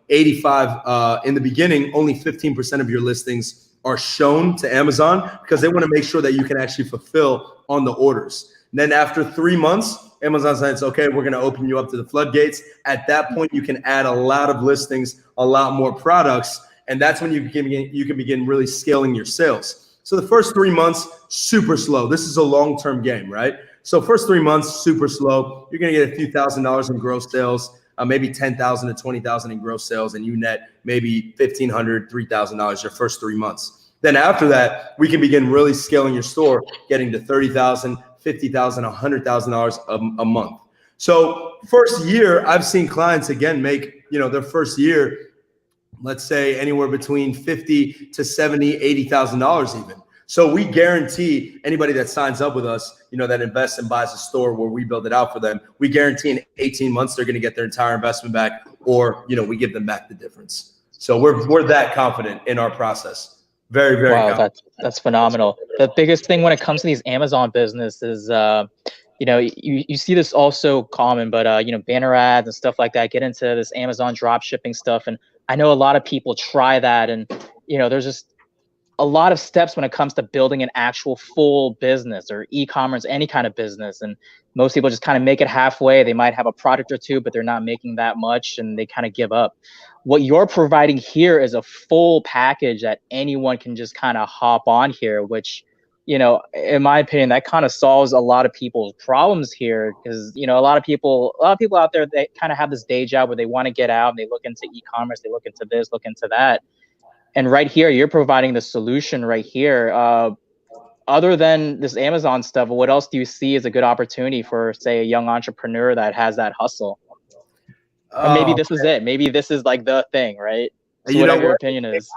85 in the beginning, only 15% of your listings are shown to Amazon because they want to make sure that you can actually fulfill on the orders. And then after 3 months, Amazon says, okay, we're going to open you up to the floodgates. At that point, you can add a lot of listings, a lot more products, and that's when you can begin really scaling your sales. So the first 3 months, super slow. This is a long-term game, right? So first 3 months, super slow. You're going to get a few $1,000s in gross sales, maybe $10,000 to $20,000 in gross sales, and you net maybe $1,500, $3,000 your first 3 months. Then after that, we can begin really scaling your store, getting to $30,000, $50,000, $100,000 a month. So first year, I've seen clients again make, their first year, let's say anywhere between $50,000 to $70,000, $80,000 even. So we guarantee anybody that signs up with us, that invests and buys a store where we build it out for them, we guarantee in 18 months they're going to get their entire investment back, or we give them back the difference. So we're that confident in our process. Very, very confident. That's phenomenal. The biggest thing when it comes to these Amazon businesses, you see this also common, but banner ads and stuff like that, get into this Amazon drop shipping stuff. And I know a lot of people try that, and there's just a lot of steps when it comes to building an actual full business or e-commerce, any kind of business. And most people just kind of make it halfway. They might have a product or two, but they're not making that much and they kind of give up. What you're providing here is a full package that anyone can just kind of hop on here, which, in my opinion, that kind of solves a lot of people's problems here. Because, a lot of people out there, they kind of have this day job where they want to get out and they look into e-commerce, they look into this, look into that. And right here, you're providing the solution right here. Other than this Amazon stuff, what else do you see as a good opportunity for, say, a young entrepreneur that has that hustle? Or maybe this is it. Maybe this is like the thing, right? So whatever your opinion is.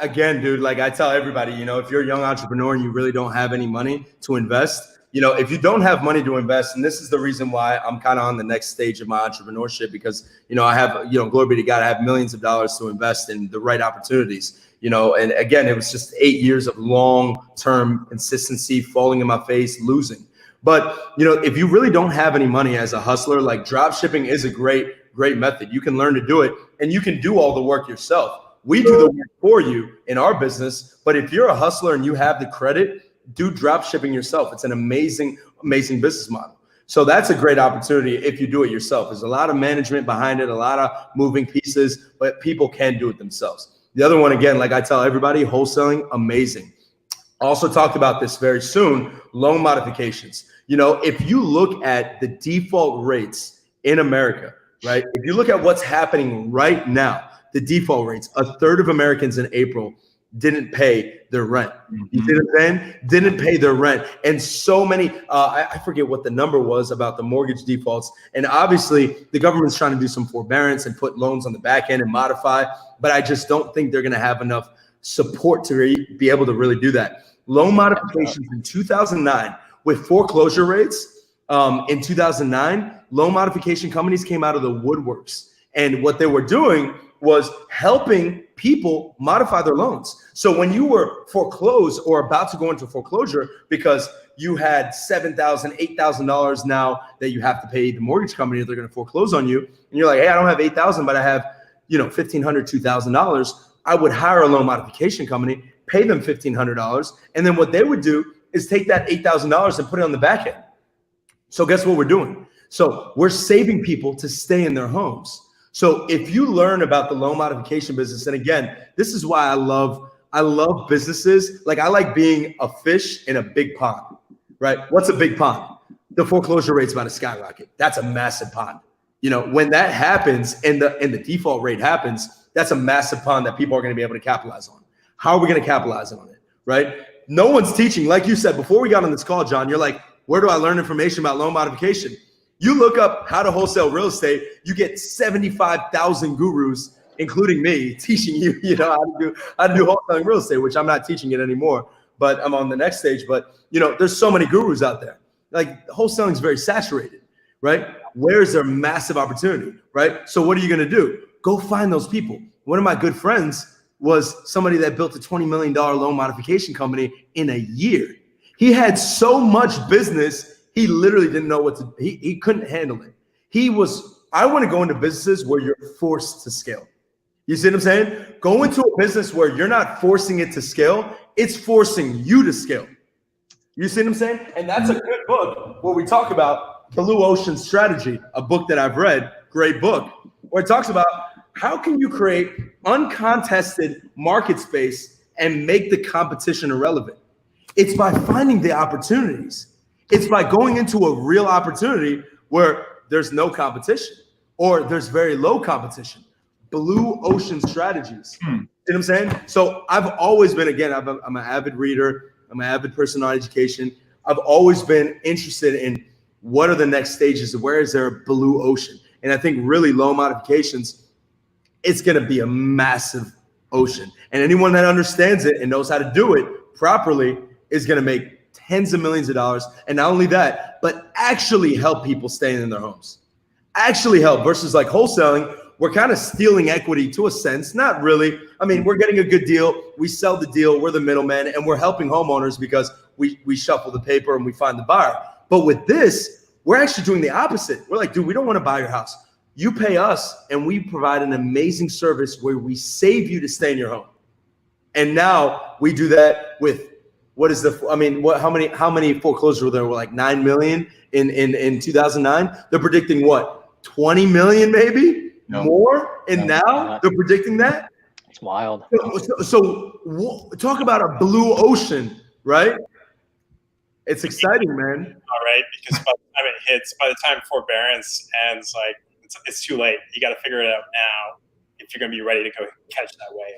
Again, dude, like I tell everybody, if you're a young entrepreneur and you really don't have any money to invest, if you don't have money to invest, and this is the reason why I'm kind of on the next stage of my entrepreneurship, because, I have, glory be to God, I have millions of dollars to invest in the right opportunities, and again, it was just 8 years of long-term consistency, falling in my face, losing. But, if you really don't have any money as a hustler, like drop shipping is a great method. You can learn to do it and you can do all the work yourself. We do the work for you in our business, but if you're a hustler and you have the credit, do drop shipping yourself. It's an amazing, amazing business model. So that's a great opportunity if you do it yourself. There's a lot of management behind it, a lot of moving pieces, but people can do it themselves. The other one, again, like I tell everybody, wholesaling, amazing. Also talked about this very soon, loan modifications. If you look at the default rates in America, right? If you look at what's happening right now, the default rates, a third of Americans in April didn't pay their rent. You see what I'm saying? Didn't pay their rent. And so many, I forget what the number was about the mortgage defaults. And obviously the government's trying to do some forbearance and put loans on the back end and modify, but I just don't think they're going to have enough support to be able to really do that. Loan modifications in 2009 with foreclosure rates in 2009, loan modification companies came out of the woodworks. And what they were doing was helping people modify their loans. So when you were foreclosed or about to go into foreclosure because you had $7,000, $8,000 now that you have to pay the mortgage company if they're going to foreclose on you, and you're like, hey, I don't have $8,000, but I have, $1,500, $2,000. I would hire a loan modification company, pay them $1,500, and then what they would do is take that $8,000 and put it on the back end. So guess what we're doing? So we're saving people to stay in their homes. So if you learn about the loan modification business, and again, this is why I love businesses. Like I like being a fish in a big pond, right? What's a big pond? The foreclosure rate's about to skyrocket. That's a massive pond. When that happens and the default rate happens, that's a massive pond that people are going to be able to capitalize on. How are we going to capitalize on it, right? No one's teaching. Like you said, before we got on this call, John, you're like, where do I learn information about loan modification? You look up how to wholesale real estate, you get 75,000 gurus including me, teaching you, how to do wholesaling real estate, which I'm not teaching it anymore, but I'm on the next stage. But, there's so many gurus out there. Like wholesaling is very saturated, right? Where is there massive opportunity, right? So what are you going to do? Go find those people. One of my good friends was somebody that built a $20 million loan modification company in a year. He had so much business, he literally didn't know what to, he couldn't handle it. I want to go into businesses where you're forced to scale. You see what I'm saying? Go into a business where you're not forcing it to scale, it's forcing you to scale. You see what I'm saying? And that's a good book where we talk about Blue Ocean Strategy, a book that I've read, great book, where it talks about how can you create uncontested market space and make the competition irrelevant? It's by finding the opportunities. It's by going into a real opportunity where there's no competition or there's very low competition. Blue Ocean Strategies. You know what I'm saying? So I've always been, again, I'm an avid reader. I'm an avid person on education. I've always been interested in what are the next stages? Where is there a blue ocean? And I think really loan modifications, it's going to be a massive ocean. And anyone that understands it and knows how to do it properly is going to make tens of millions of dollars. And not only that, but actually help people stay in their homes. Actually help versus like wholesaling. We're kind of stealing equity to a sense. Not really. I mean, we're getting a good deal. We sell the deal. We're the middleman. And we're helping homeowners because we shuffle the paper and we find the buyer. But with this, we're actually doing the opposite. We're like, dude, we don't want to buy your house. You pay us and we provide an amazing service where we save you to stay in your home. And now we do that with how many foreclosures were there? Were like 9 million in 2009. They're predicting what? 20 million maybe? No. More? And now they're predicting that? It's wild. So talk about a blue ocean, right? It's exciting, man. All right, because by the time it hits, by the time forbearance ends, like it's too late. You got to figure it out now if you're going to be ready to go catch that wave.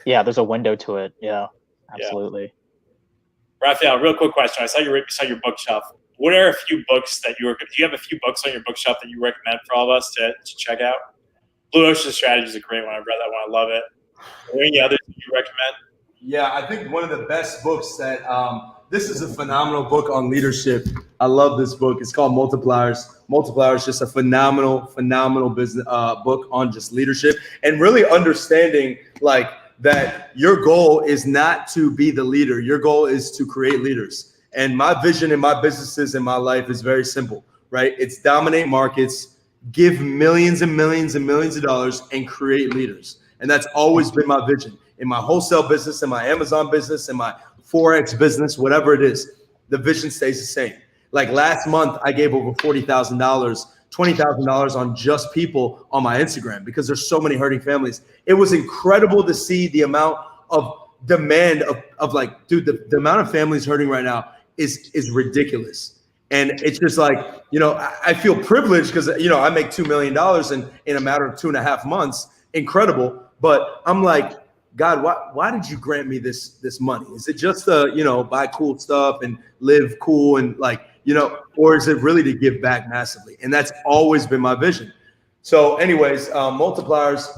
Yeah, there's a window to it. Yeah, absolutely. Yeah. Raphael, real quick question. I saw your bookshelf. What are a few books that do you have a few books on your bookshelf that you recommend for all of us to check out? Blue Ocean Strategy is a great one. I've read that one. I love it. Are there any others that you recommend? Yeah, I think one of the best books that this is a phenomenal book on leadership. I love this book. It's called Multipliers. Multipliers is just a phenomenal business book on just leadership and really understanding like that your goal is not to be the leader. Your goal is to create leaders. And my vision in my businesses and my life is very simple, right? It's dominate markets, give millions and millions and millions of dollars, and create leaders. And that's always been my vision. In my wholesale business, in my Amazon business, in my Forex business, whatever it is, the vision stays the same. Like last month, I gave over $40,000, $20,000 on just people on my Instagram because there's so many hurting families. It was incredible to see the amount of demand of like, dude, the amount of families hurting right now is ridiculous. And it's just like, I feel privileged because, I make $2 million in a matter of 2.5 months. Incredible. But I'm like, God, why did you grant me this money? Is it just to, buy cool stuff and live cool and like, or is it really to give back massively? And that's always been my vision. So anyways, Multipliers,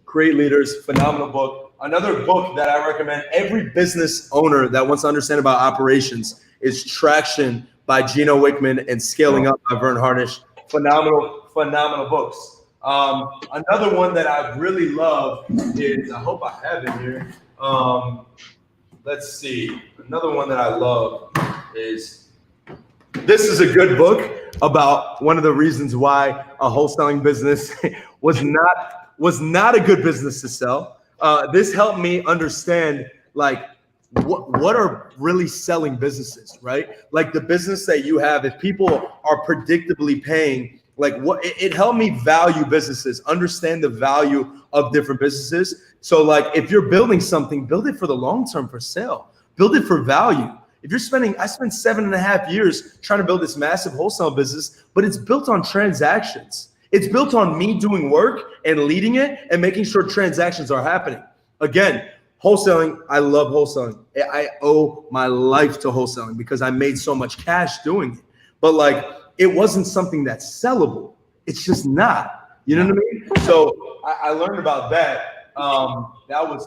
Create Leaders, phenomenal book. Another book that I recommend every business owner that wants to understand about operations is Traction by Gino Wickman and Scaling Up by Vern Harnish. Phenomenal books. Another one that I really love is, I hope I have it here. Let's see. Another one that I love is, this is a good book about one of the reasons why a wholesaling business was not a good business to sell. This helped me understand like what are really selling businesses, right? Like the business that you have, if people are predictably paying, like it helped me value businesses, understand the value of different businesses. So like if you're building something, build it for the long term for sale, build it for value. If I spent 7.5 years trying to build this massive wholesale business, but it's built on transactions. It's built on me doing work and leading it and making sure transactions are happening. Again, wholesaling, I love wholesaling. I owe my life to wholesaling because I made so much cash doing it. But like, it wasn't something that's sellable. It's just not. You know what I mean? So I learned about that. That was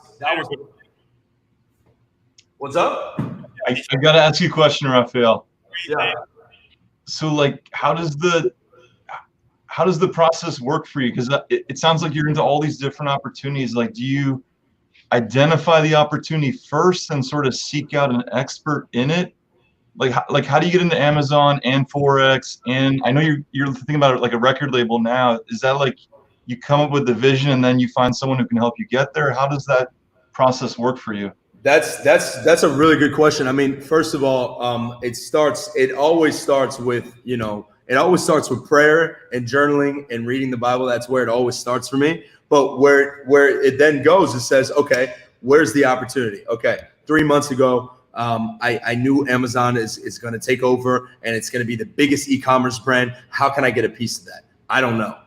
what's up? I got to ask you a question, Raphael. Yeah. So like, how does the process work for you? Because it sounds like you're into all these different opportunities. Like, do you identify the opportunity first and sort of seek out an expert in it? Like how do you get into Amazon and Forex? And I know you're thinking about it like a record label now. Is that like you come up with the vision and then you find someone who can help you get there? How does that process work for you? That's a really good question. I mean, first of all, it always starts with, it always starts with prayer and journaling and reading the Bible. That's where it always starts for me. But where it then goes, it says, okay, where's the opportunity? Okay, 3 months ago, I knew Amazon is going to take over and it's going to be the biggest e-commerce brand. How can I get a piece of that? I don't know.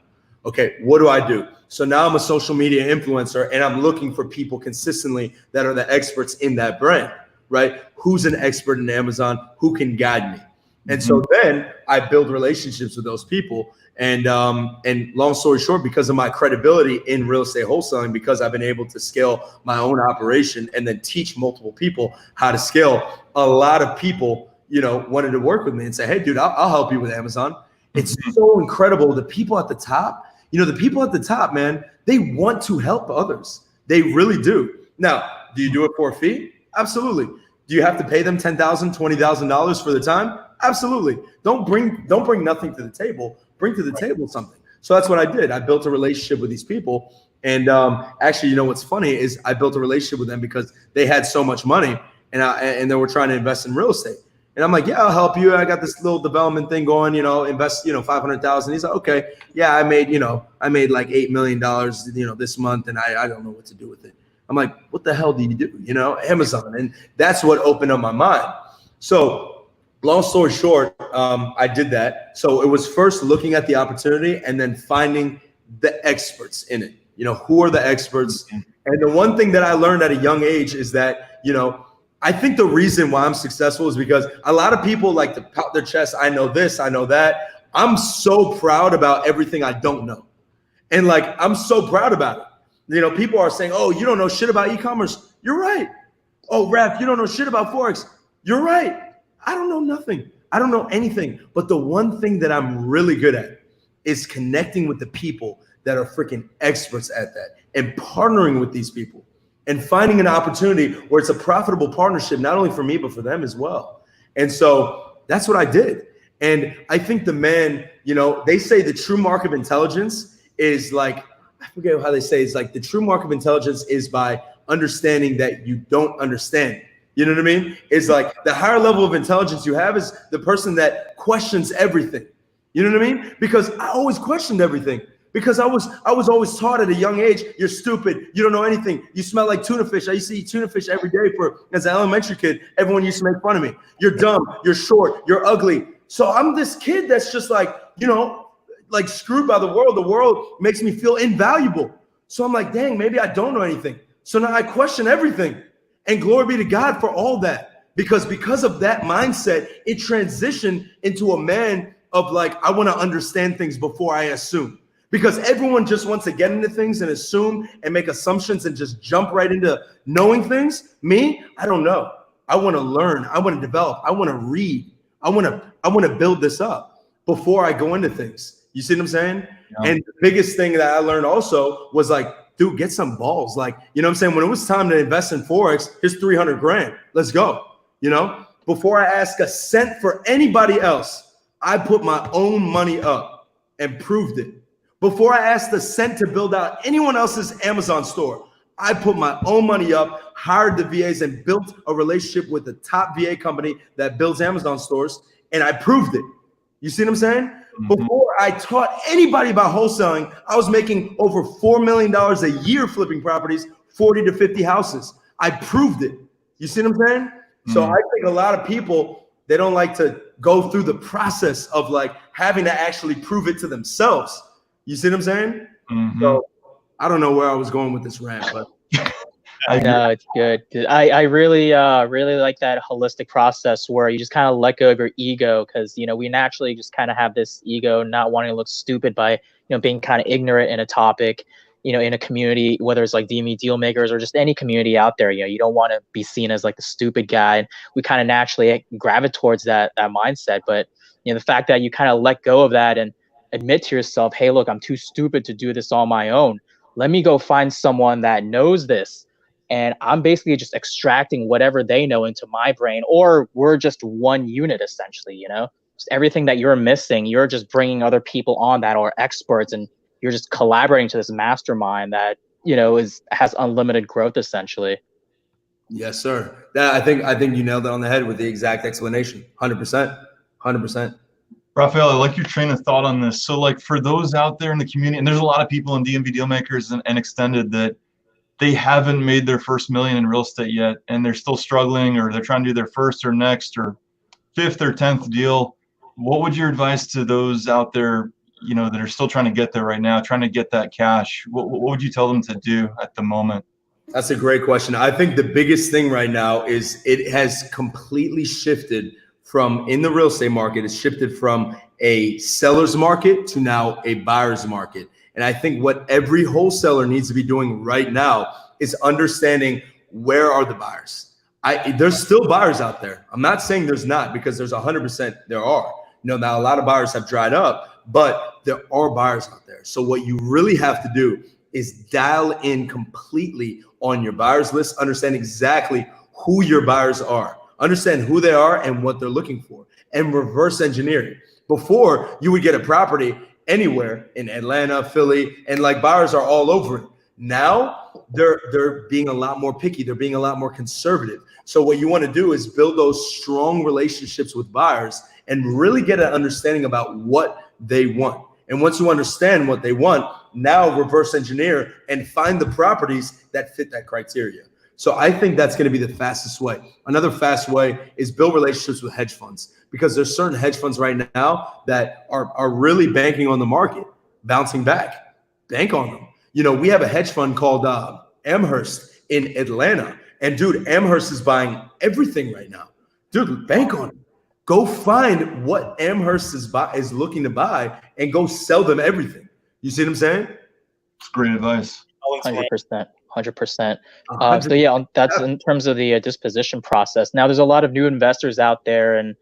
Okay, what do I do? So now I'm a social media influencer and I'm looking for people consistently that are the experts in that brand, right? Who's an expert in Amazon? Who can guide me? And so then I build relationships with those people. And long story short, because of my credibility in real estate wholesaling, because I've been able to scale my own operation and then teach multiple people how to scale, a lot of people, wanted to work with me and say, hey, dude, I'll help you with Amazon. It's so incredible. The people at the top, man, they want to help others. They really do. Now, do you do it for a fee? Absolutely. Do you have to pay them $10,000, $20,000 for the time? Absolutely. Don't bring nothing to the table. Bring to the table something. So that's what I did. I built a relationship with these people. And actually, what's funny is I built a relationship with them because they had so much money and they were trying to invest in real estate. And I'm like, yeah, I'll help you. I got this little development thing going, invest, 500,000. He's like, okay, yeah, I made like $8 million, this month. And I don't know what to do with it. I'm like, what the hell do you do? Amazon. And that's what opened up my mind. So long story short, I did that. So it was first looking at the opportunity and then finding the experts in it. Who are the experts? And the one thing that I learned at a young age is that, I think the reason why I'm successful is because a lot of people like to pout their chest. I know this, I know that. I'm so proud about everything I don't know. And like, I'm so proud about it. People are saying, oh, you don't know shit about e-commerce. You're right. Oh, Raph, you don't know shit about Forex. You're right. I don't know nothing. I don't know anything. But the one thing that I'm really good at is connecting with the people that are freaking experts at that and partnering with these people and finding an opportunity where it's a profitable partnership, not only for me, but for them as well. And so that's what I did. And I think they say the true mark of intelligence is like, I forget how they say, it's like the true mark of intelligence is by understanding that you don't understand. You know what I mean? It's like the higher level of intelligence you have is the person that questions everything. You know what I mean? Because I always questioned everything. Because I was always taught at a young age, you're stupid, you don't know anything, you smell like tuna fish. I used to eat tuna fish every day as an elementary kid. Everyone used to make fun of me. You're dumb, you're short, you're ugly. So I'm this kid that's just like, like screwed by the world. The world makes me feel invaluable. So I'm like, dang, maybe I don't know anything. So now I question everything. And glory be to God for all that. Because of that mindset, it transitioned into a man of like, I want to understand things before I assume. Because everyone just wants to get into things and assume and make assumptions and just jump right into knowing things. Me, I don't know. I want to learn. I want to develop. I want to read. I want to build this up before I go into things. You see what I'm saying? Yeah. And the biggest thing that I learned also was like, dude, get some balls. Like, you know what I'm saying? When it was time to invest in Forex, here's 300 grand. Let's go. Before I ask a cent for anybody else, I put my own money up and proved it. Before I asked a cent to build out anyone else's Amazon store, I put my own money up, hired the VAs, and built a relationship with the top VA company that builds Amazon stores, and I proved it. You see what I'm saying? Mm-hmm. Before I taught anybody about wholesaling, I was making over $4 million a year flipping properties, 40 to 50 houses. I proved it. You see what I'm saying? Mm-hmm. So I think a lot of people, they don't like to go through the process of like having to actually prove it to themselves. You see what I'm saying? Mm-hmm. So I don't know where I was going with this rant, but No, it's good. I really really like that holistic process where you just kind of let go of your ego, because we naturally just kind of have this ego, not wanting to look stupid by being kind of ignorant in a topic, in a community, whether it's like DME deal makers or just any community out there. You don't want to be seen as like the stupid guy. And we kind of naturally gravitate towards that mindset. But the fact that you kind of let go of that and admit to yourself, hey, look, I'm too stupid to do this on my own. Let me go find someone that knows this, and I'm basically just extracting whatever they know into my brain, or we're just one unit essentially. Just everything that you're missing, you're just bringing other people on that are experts, and you're just collaborating to this mastermind that has unlimited growth essentially. Yes, sir. I think you nailed it on the head with the exact explanation. 100%. Raphael, I like your train of thought on this. So like for those out there in the community, and there's a lot of people in DMV Dealmakers and Extended that they haven't made their first million in real estate yet, and they're still struggling, or they're trying to do their first or next or fifth or 10th deal. What would your advice to those out there, that are still trying to get there right now, trying to get that cash? What would you tell them to do at the moment? That's a great question. I think the biggest thing right now is it has completely shifted from, in the real estate market, it's shifted from a seller's market to now a buyer's market. And I think what every wholesaler needs to be doing right now is understanding, where are the buyers? There's still buyers out there. I'm not saying there's not, because there's 100% there are. Now a lot of buyers have dried up, but there are buyers out there. So what you really have to do is dial in completely on your buyers list, understand exactly who your buyers are, understand who they are and what they're looking for, and reverse engineering. Before, you would get a property anywhere in Atlanta, Philly, and like buyers are all over it. Now they're being a lot more picky. They're being a lot more conservative. So what you want to do is build those strong relationships with buyers and really get an understanding about what they want. And once you understand what they want, now reverse engineer and find the properties that fit that criteria. So I think that's going to be the fastest way. Another fast way is build relationships with hedge funds, because there's certain hedge funds right now that are really banking on the market, bouncing back. Bank on them. We have a hedge fund called Amherst in Atlanta. And dude, Amherst is buying everything right now. Dude, bank on it. Go find what Amherst is looking to buy and go sell them everything. You see what I'm saying? It's great advice. 100%. So yeah, that's in terms of the disposition process. Now, there's a lot of new investors out there and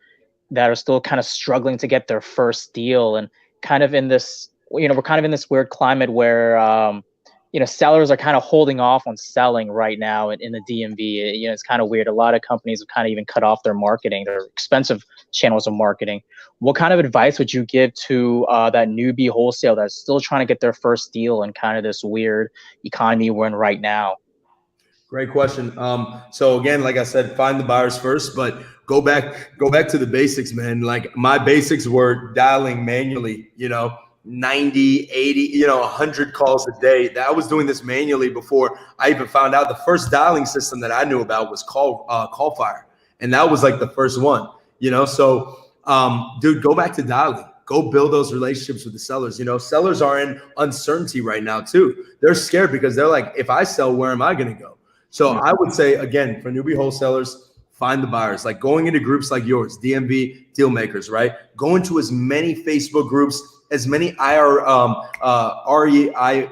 that are still kind of struggling to get their first deal, and kind of in this, we're kind of in this weird climate where, sellers are kind of holding off on selling right now in the DMV. It's kind of weird. A lot of companies have kind of even cut off their marketing, their expensive channels of marketing. What kind of advice would you give to that newbie wholesale that's still trying to get their first deal in kind of this weird economy we're in right now? Great question. So again, like I said, find the buyers first, but go back to the basics, man. Like my basics were dialing manually, 90, 80, 100 calls a day. I was doing this manually before I even found out. The first dialing system that I knew about was Callfire. And that was like the first one, So, dude, go back to dialing. Go build those relationships with the sellers. Sellers are in uncertainty right now too. They're scared because they're like, if I sell, where am I going to go? So I would say, again, for newbie wholesalers, find the buyers. Like going into groups like yours, DMV Dealmakers, right? Go into as many Facebook groups, as many REI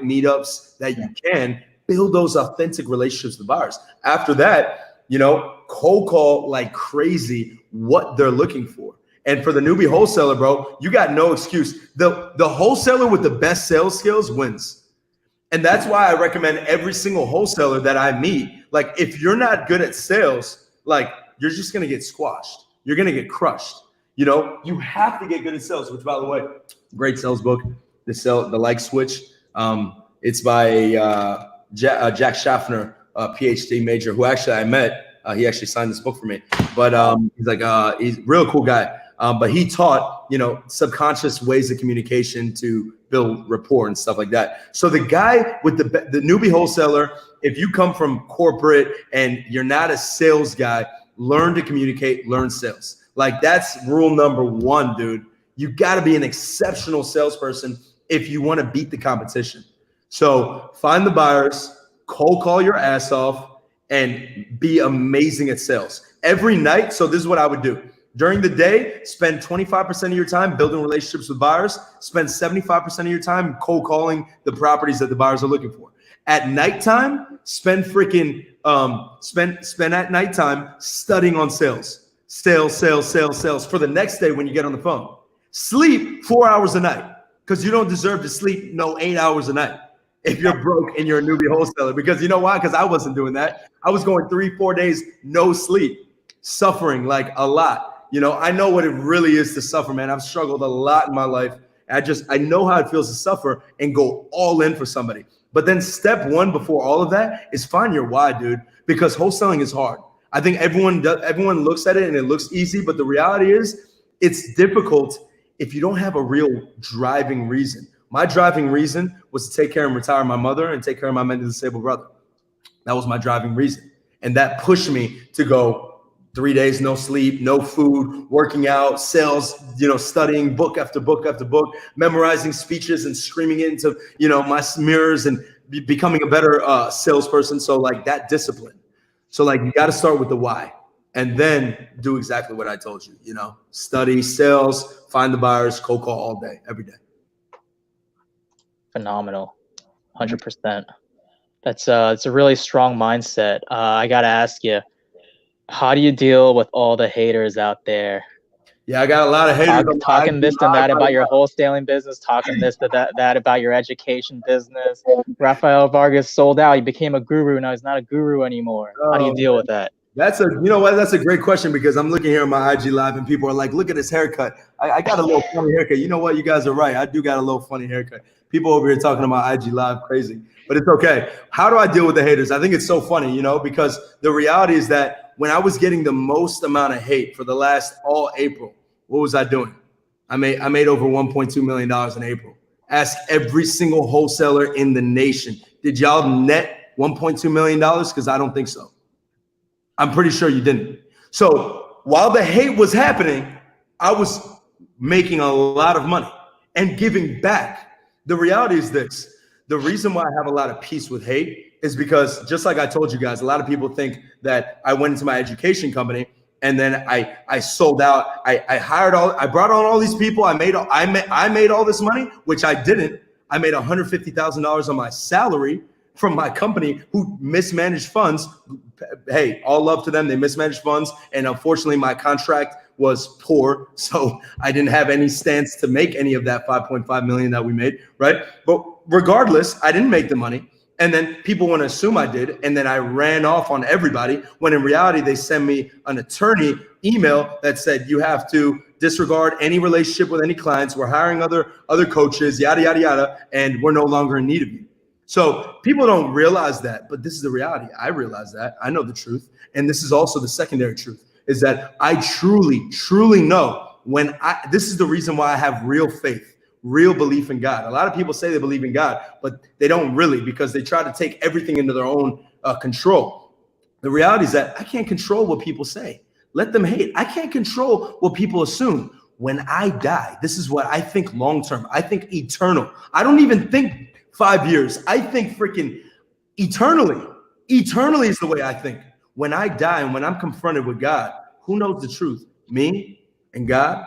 meetups that you can. Build those authentic relationships with buyers. After that, cold call like crazy what they're looking for. And for the newbie wholesaler, bro, you got no excuse. The wholesaler with the best sales skills wins. And that's why I recommend every single wholesaler that I meet, like if you're not good at sales, like you're just going to get squashed. You're going to get crushed. You have to get good at sales, which, by the way, great sales book, The Like Switch. It's by Jack Schaffner, a PhD major, who actually I met. He actually signed this book for me. But he's a real cool guy. But he taught, subconscious ways of communication to build rapport and stuff like that. So the guy with the newbie wholesaler, if you come from corporate and you're not a sales guy, learn to communicate, learn sales. Like that's rule number one, dude. You got to be an exceptional salesperson if you want to beat the competition. So find the buyers, cold call your ass off, and be amazing at sales. Every night, so this is what I would do. During the day, spend 25% of your time building relationships with buyers, spend 75% of your time cold calling the properties that the buyers are looking for. At nighttime, spend at nighttime studying on sales for the next day when you get on the phone. Sleep 4 hours a night, because you don't deserve to sleep 8 hours a night if you're broke and you're a newbie wholesaler. Because you know why? Because I wasn't doing that. I was going 3-4 days no sleep, suffering like a lot. I know what it really is to suffer, man. I've struggled a lot in my life. I know how it feels to suffer and go all in for somebody. But then step one before all of that is find your why, dude, because wholesaling is hard. I think everyone looks at it and it looks easy, but the reality is it's difficult if you don't have a real driving reason. My driving reason was to take care and retire my mother and take care of my mentally disabled brother. That was my driving reason. And that pushed me to go 3 days, no sleep, no food, working out, sales, studying book after book after book, memorizing speeches and screaming it into, my mirrors and becoming a better salesperson. So like that discipline. So like you got to start with the why and then do exactly what I told you, study sales, find the buyers, cold call all day, every day. Phenomenal. 100%. It's a really strong mindset. I got to ask you, how do you deal with all the haters out there? Yeah, I got a lot of haters. Talking this and that about your wholesaling business, talking this to that about your education business. Raphael Vargas sold out. He became a guru. Now he's not a guru anymore. How do you deal with that? That's a great question, because I'm looking here at my IG live and people are like, look at his haircut. I got a little funny haircut. You know what? You guys are right. I do got a little funny haircut. People over here talking about IG live crazy, but it's okay. How do I deal with the haters? I think it's so funny, because the reality is that when I was getting the most amount of hate for the last all April, what was I doing? I made over $1.2 million in April. Ask every single wholesaler in the nation. Did y'all net $1.2 million? Because I don't think so. I'm pretty sure you didn't. So while the hate was happening, I was making a lot of money and giving back. The reality is this. The reason why I have a lot of peace with hate is because, just like I told you guys, a lot of people think that I went into my education company and then I sold out. I brought on all these people. I made all this money, which I didn't. I made $150,000 on my salary from my company who mismanaged funds. Hey, all love to them. They mismanaged funds. And unfortunately, my contract was poor. So I didn't have any stance to make any of that 5.5 million that we made, right? But regardless, I didn't make the money. And then people want to assume I did. And then I ran off on everybody, when in reality, they sent me an attorney email that said, you have to disregard any relationship with any clients. We're hiring other coaches, yada, yada, yada. And we're no longer in need of you. So people don't realize that, but this is the reality. I realize that. I know the truth. And this is also the secondary truth, is that I truly, truly know this is the reason why I have real faith. Real belief in God. A lot of people say they believe in God, but they don't really, because they try to take everything into their own control. The reality is that I can't control what people say. Let them hate. I can't control what people assume. When I die, this is what I think long-term. I think eternal. I don't even think 5 years. I think freaking eternally. Eternally is the way I think. When I die and when I'm confronted with God, who knows the truth? Me and God.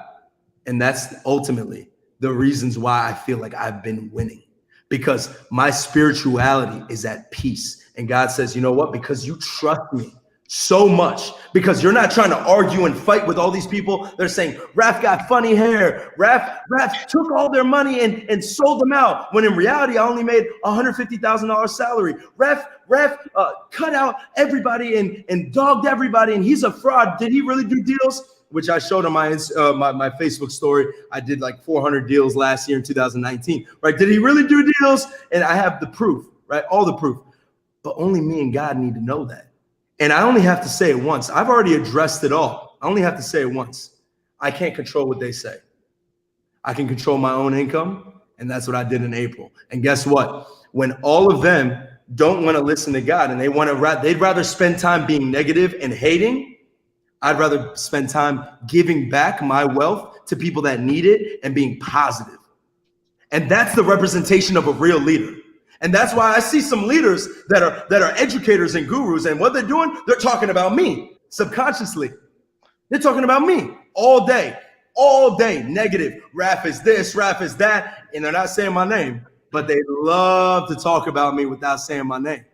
And that's ultimately the reasons why I feel like I've been winning, because my spirituality is at peace. And God says, you know what? Because you trust me so much, because you're not trying to argue and fight with all these people. They're saying, Raph got funny hair. Raph took all their money and sold them out. When in reality, I only made $150,000 salary. Raph cut out everybody and dogged everybody. And he's a fraud. Did he really do deals? Which I showed on my Facebook story. I did like 400 deals last year in 2019, right? Did he really do deals? And I have the proof, right? All the proof. But only me and God need to know that. And I only have to say it once. I've already addressed it all. I only have to say it once. I can't control what they say. I can control my own income. And that's what I did in April. And guess what? When all of them don't want to listen to God and they'd rather spend time being negative and hating, I'd rather spend time giving back my wealth to people that need it and being positive. And that's the representation of a real leader. And that's why I see some leaders that are educators and gurus, and what they're doing, they're talking about me subconsciously. They're talking about me all day, negative. Raph is this, Raph is that, and they're not saying my name, but they love to talk about me without saying my name.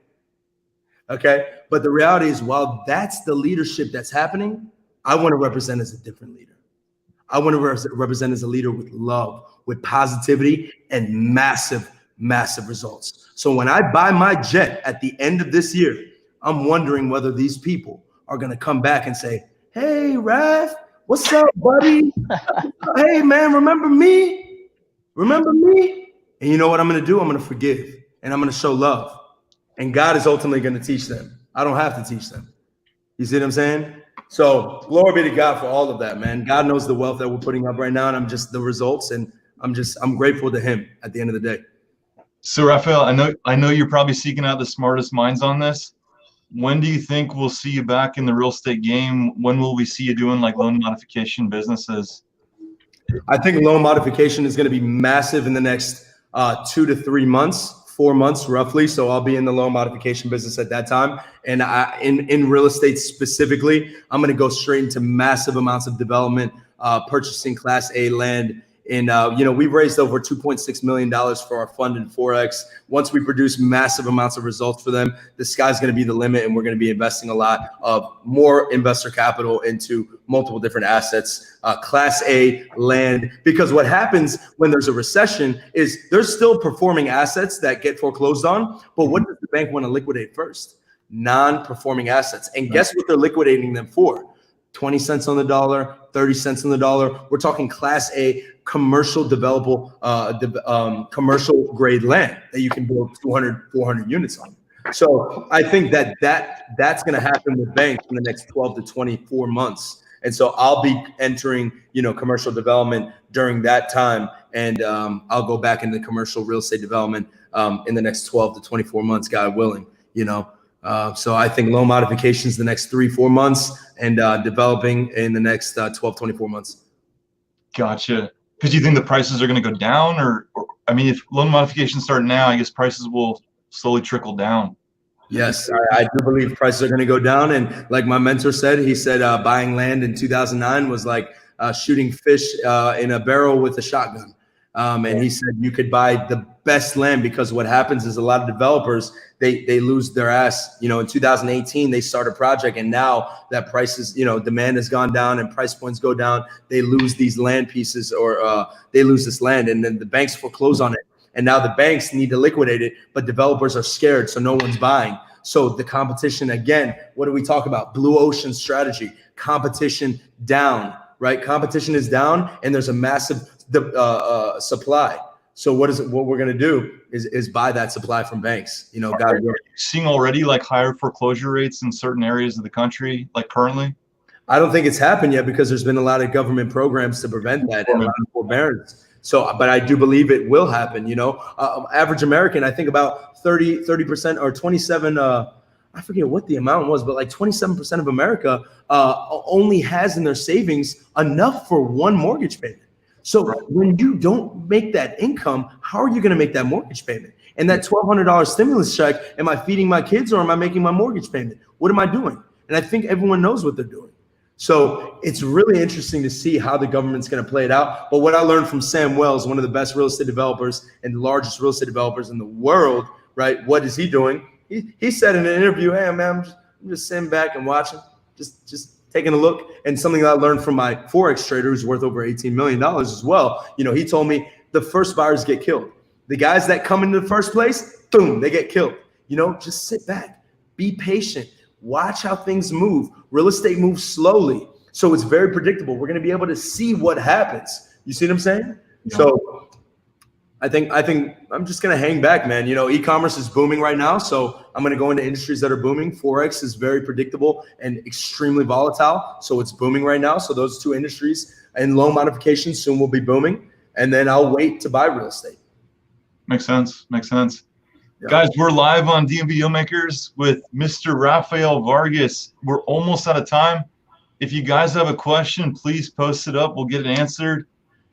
Okay, but the reality is, while that's the leadership that's happening, I want to represent as a different leader. I want to represent as a leader with love, with positivity, and massive results. So when I buy my jet at the end of this year, I'm wondering whether these people are going to come back and say, hey, Raph, what's up, buddy? Hey, man, remember me? Remember me? And you know what I'm going to do? I'm going to forgive, and I'm going to show love. And God is ultimately going to teach them. I don't have to teach them. You see what I'm saying? So glory be to God for all of that, man. God knows the wealth that we're putting up right now, and I'm just the results, and I'm grateful to him at the end of the day. So Raphael, I know you're probably seeking out the smartest minds on this. When do you think we'll see you back in the real estate game? When will we see you doing like loan modification businesses? I think loan modification is going to be massive in the next 2 to 3 months. 4 months roughly. So I'll be in the loan modification business at that time. And in real estate specifically, I'm going to go straight into massive amounts of development, purchasing Class A land. And, we've raised over $2.6 million for our fund in Forex. Once we produce massive amounts of results for them, the sky's going to be the limit, and we're going to be investing a lot of more investor capital into multiple different assets, Class A land. Because what happens when there's a recession is there's still performing assets that get foreclosed on. But what does the bank want to liquidate first? Non-performing assets. And guess what they're liquidating them for? 20 cents on the dollar, 30 cents on the dollar. We're talking Class A commercial developable, commercial grade land that you can build 200, 400 units on. So I think that's going to happen with banks in the next 12 to 24 months. And so I'll be entering, commercial development during that time. And I'll go back into commercial real estate development in the next 12 to 24 months, God willing, So I think loan modifications the next 3-4 months, and developing in the next 12, 24 months. Gotcha. Because you think the prices are going to go down, or if loan modifications start now, I guess prices will slowly trickle down. Yes, I do believe prices are going to go down. And like my mentor said, he said buying land in 2009 was like shooting fish in a barrel with a shotgun. And he said you could buy the best land, because what happens is a lot of developers, they lose their ass. In 2018, they start a project, and now that prices, demand has gone down and price points go down. They lose these land pieces, or they lose this land, and then the banks foreclose on it. And now the banks need to liquidate it, but developers are scared, so no one's buying. So the competition, again, what do we talk about? Blue ocean strategy, competition down, right? Competition is down, and there's a massive supply. So what we're going to do is buy that supply from banks. Are you seeing already like higher foreclosure rates in certain areas of the country, like currently? I don't think it's happened yet, because there's been a lot of government programs to prevent that, and a lot of forbearance. So, but I do believe it will happen. Average American, I think about 30% or 27. I forget what the amount was, but like 27% of America only has in their savings enough for one mortgage payment. So when you don't make that income, how are you going to make that mortgage payment? And that $1,200 stimulus check, am I feeding my kids, or am I making my mortgage payment? What am I doing? And I think everyone knows what they're doing. So it's really interesting to see how the government's going to play it out. But what I learned from Sam Wells, one of the best real estate developers and the largest real estate developers in the world, right? What is he doing? He said in an interview, hey, man, I'm just sitting back and watching, just taking a look. And something that I learned from my Forex trader, who's worth over $18 million as well. He told me the first buyers get killed. The guys that come into the first place, boom, they get killed. Just sit back, be patient. Watch how things move. Real estate moves slowly, so it's very predictable. We're going to be able to see what happens. You see what I'm saying? Yeah. So I think I'm just going to hang back, man. E-commerce is booming right now, so I'm going to go into industries that are booming. Forex is very predictable and extremely volatile, so it's booming right now. So those two industries, and loan modification soon will be booming, and then I'll wait to buy real estate. Makes sense. Yeah. Guys, we're live on DMV Dealmakers with Mr. Raphael Vargas. We're almost out of time. If you guys have a question, please post it up. We'll get it answered.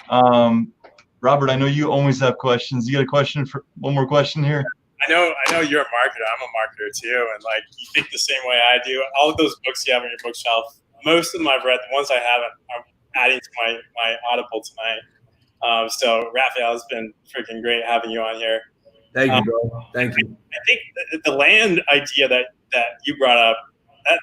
Robert, I know you always have questions. You got a question one more question here? I know you're a marketer. I'm a marketer too, and like you think the same way I do. All of those books you have on your bookshelf, most of them I've read. The ones I haven't, I'm adding to my Audible tonight. So Raphael, has been freaking great having you on here. Thank you, bro. Thank you. I think the land idea that you brought up,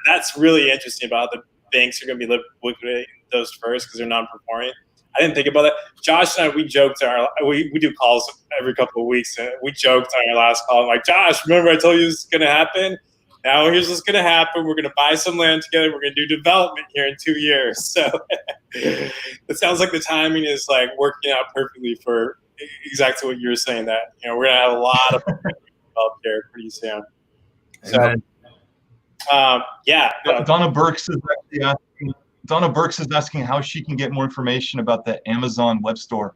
that's really interesting about the banks are going to be liquidating those first because they're non-performing. I didn't think about that. Josh and I, we joked we do calls every couple of weeks. And we joked on our last call. I'm like, Josh, remember I told you this is going to happen? Now here's what's going to happen. We're going to buy some land together. We're going to do development here in 2 years. So it sounds like the timing is like working out perfectly for exactly what you were saying, that we're going to have a lot of developed here pretty soon. So Donna Burks is asking how she can get more information about the Amazon web store.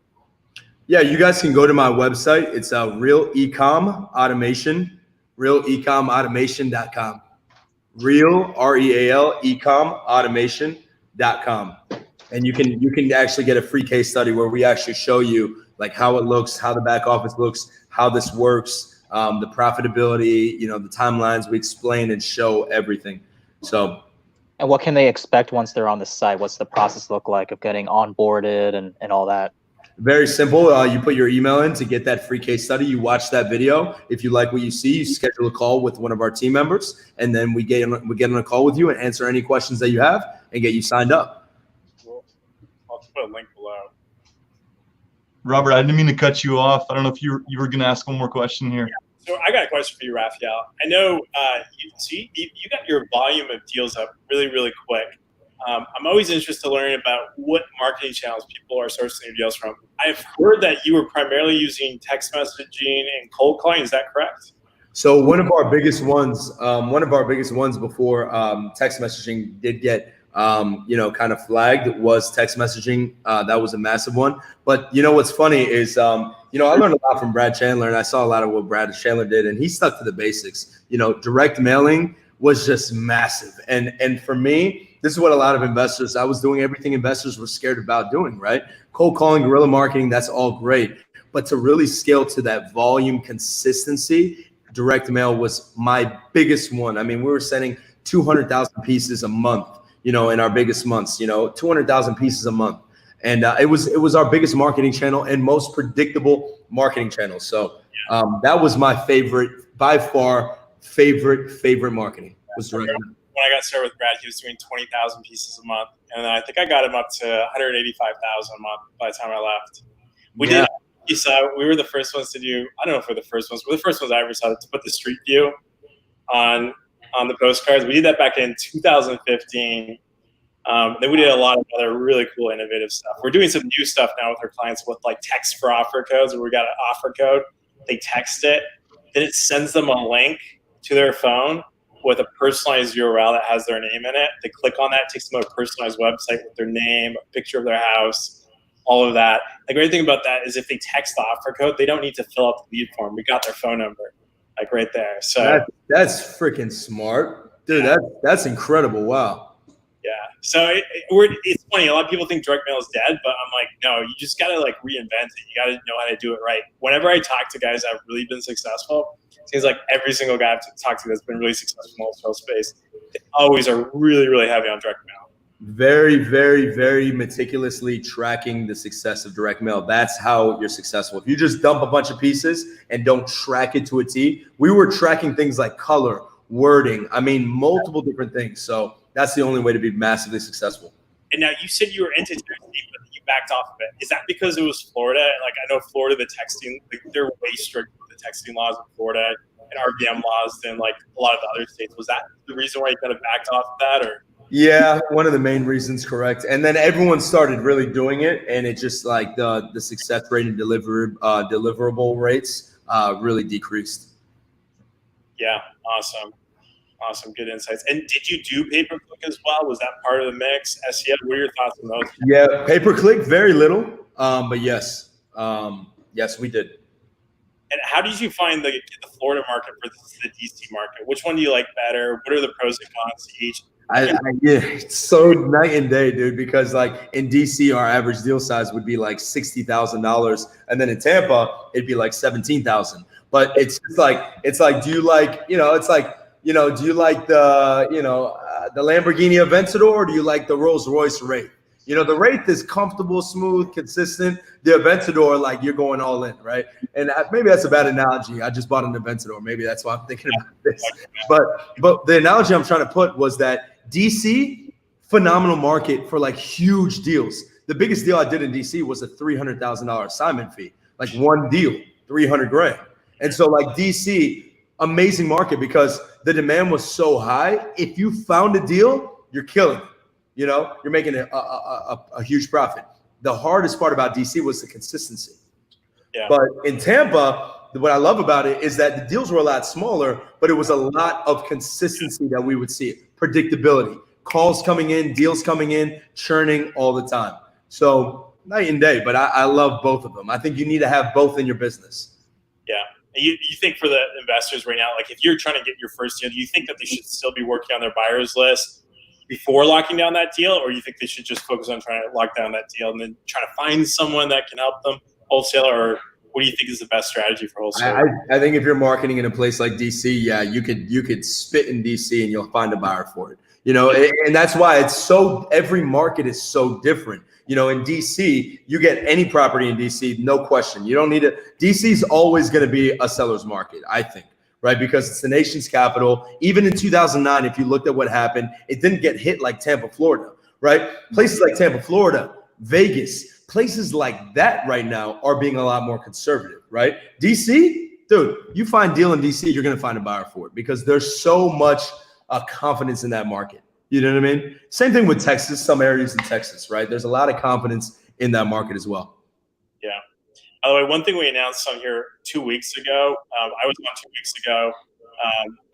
Yeah, you guys can go to my website. It's Real Ecom Automation, realecomautomation.com. Real, REAL, ecomautomation.com. And you can actually get a free case study where we actually show you like how it looks, how the back office looks, how this works, the profitability, the timelines. We explain and show everything. So. And what can they expect once they're on the site? What's the process look like of getting onboarded and all that? Very simple. You put your email in to get that free case study. You watch that video. If you like what you see, you schedule a call with one of our team members, and then we get on a call with you and answer any questions that you have and get you signed up. Cool. I'll put a link below. Robert, I didn't mean to cut you off. I don't know if you were going to ask one more question here. Yeah. So I got a question for you, Raphael. I know you got your volume of deals up really, really quick. I'm always interested to learn about what marketing channels people are sourcing their deals from. I've heard that you were primarily using text messaging and cold calling. Is that correct? So one of our biggest ones before text messaging did get kind of flagged was text messaging. That was a massive one. But what's funny is I learned a lot from Brad Chandler, and I saw a lot of what Brad Chandler did, and he stuck to the basics. Direct mailing was just massive. And for me, this is what a lot of investors, I was doing everything investors were scared about doing, right? Cold calling, guerrilla marketing, that's all great. But to really scale to that volume consistency, direct mail was my biggest one. I mean, we were sending 200,000 pieces a month, in our biggest months, 200,000 pieces a month. And it was our biggest marketing channel and most predictable marketing channel. So that was my favorite, by far, favorite marketing was direct mail. When I got started with Brad, he was doing 20,000 pieces a month. And I think I got him up to 185,000 a month by the time I left. We were the first ones to do, I don't know if we're the first ones, we're the first ones I ever saw to put the street view on the postcards. We did that back in 2015. Then we did a lot of other really cool, innovative stuff. We're doing some new stuff now with our clients with like text for offer codes, where we got an offer code, they text it, then it sends them a link to their phone with a personalized URL that has their name in it. They click on that, takes them to a personalized website with their name, a picture of their house, all of that. The great thing about that is if they text the offer code, they don't need to fill out the lead form. We got their phone number, like right there. So that's freaking smart, dude. That's incredible. Wow. Yeah. So it's funny. A lot of people think direct mail is dead, but I'm like, no, you just got to like reinvent it. You got to know how to do it right. Whenever I talk to guys that have really been successful, it seems like every single guy I've talked to that's been really successful in the wholesale space, they always are really, really heavy on direct mail. Very, very, very meticulously tracking the success of direct mail. That's how you're successful. If you just dump a bunch of pieces and don't track it to a T, we were tracking things like color, wording, multiple different things. So that's the only way to be massively successful. And now you said you were into Jersey, but you backed off of it. Is that because it was Florida? Like I know Florida, the texting, they're way strict with the texting laws in Florida and RBM laws than like a lot of the other states. Was that the reason why you kind of backed off of that, or? Yeah, one of the main reasons, correct. And then everyone started really doing it, and it just like the success rate and deliverable rates really decreased. Yeah, awesome. Good insights. And did you do pay-per-click as well? Was that part of the mix? SEO, what are your thoughts on those? Yeah, pay-per-click, very little, but yes, we did. And how did you find the Florida market versus the DC market? Which one do you like better? What are the pros and cons to each? Yeah, it's so night and day, dude, because like in DC, our average deal size would be like $60,000. And then in Tampa, it'd be like 17,000. But it's like, do you like, it's like, do you like the Lamborghini Aventador, or do you like the Rolls Royce Wraith? The Wraith is comfortable, smooth, consistent. The Aventador, like you're going all in, right? And maybe that's a bad analogy. I just bought an Aventador. Maybe that's why I'm thinking about this. But the analogy I'm trying to put was that DC, phenomenal market for like huge deals. The biggest deal I did in DC was a $300,000 assignment fee, like one deal, 300 grand. And so like DC, amazing market because the demand was so high. If you found a deal, you're killing it. You're making a huge profit. The hardest part about DC was the consistency. Yeah. But in Tampa, what I love about it is that the deals were a lot smaller, but it was a lot of consistency that we would see. Predictability, calls coming in, deals coming in, churning all the time. So night and day, but I love both of them. I think you need to have both in your business. Yeah. You think for the investors right now, like if you're trying to get your first deal, do you think that they should still be working on their buyer's list before locking down that deal, or you think they should just focus on trying to lock down that deal and then try to find someone that can help them wholesale? Or what do you think is the best strategy for wholesale? I think if you're marketing in a place like DC, yeah, you could spit in DC and you'll find a buyer for it. And that's why every market is so different. In DC, you get any property in DC, no question. You don't need it. DC's always going to be a seller's market, I think, right? Because it's the nation's capital. Even in 2009, if you looked at what happened, it didn't get hit like Tampa, Florida, right? Places like Tampa, Florida, Vegas, places like that right now are being a lot more conservative, right? DC, dude, you find deal in DC, you're going to find a buyer for it because there's so much confidence in that market. You know what I mean? Same thing with Texas, some areas in Texas, right? There's a lot of confidence in that market as well. Yeah. By the way, one thing we announced on here 2 weeks ago, I was on 2 weeks ago.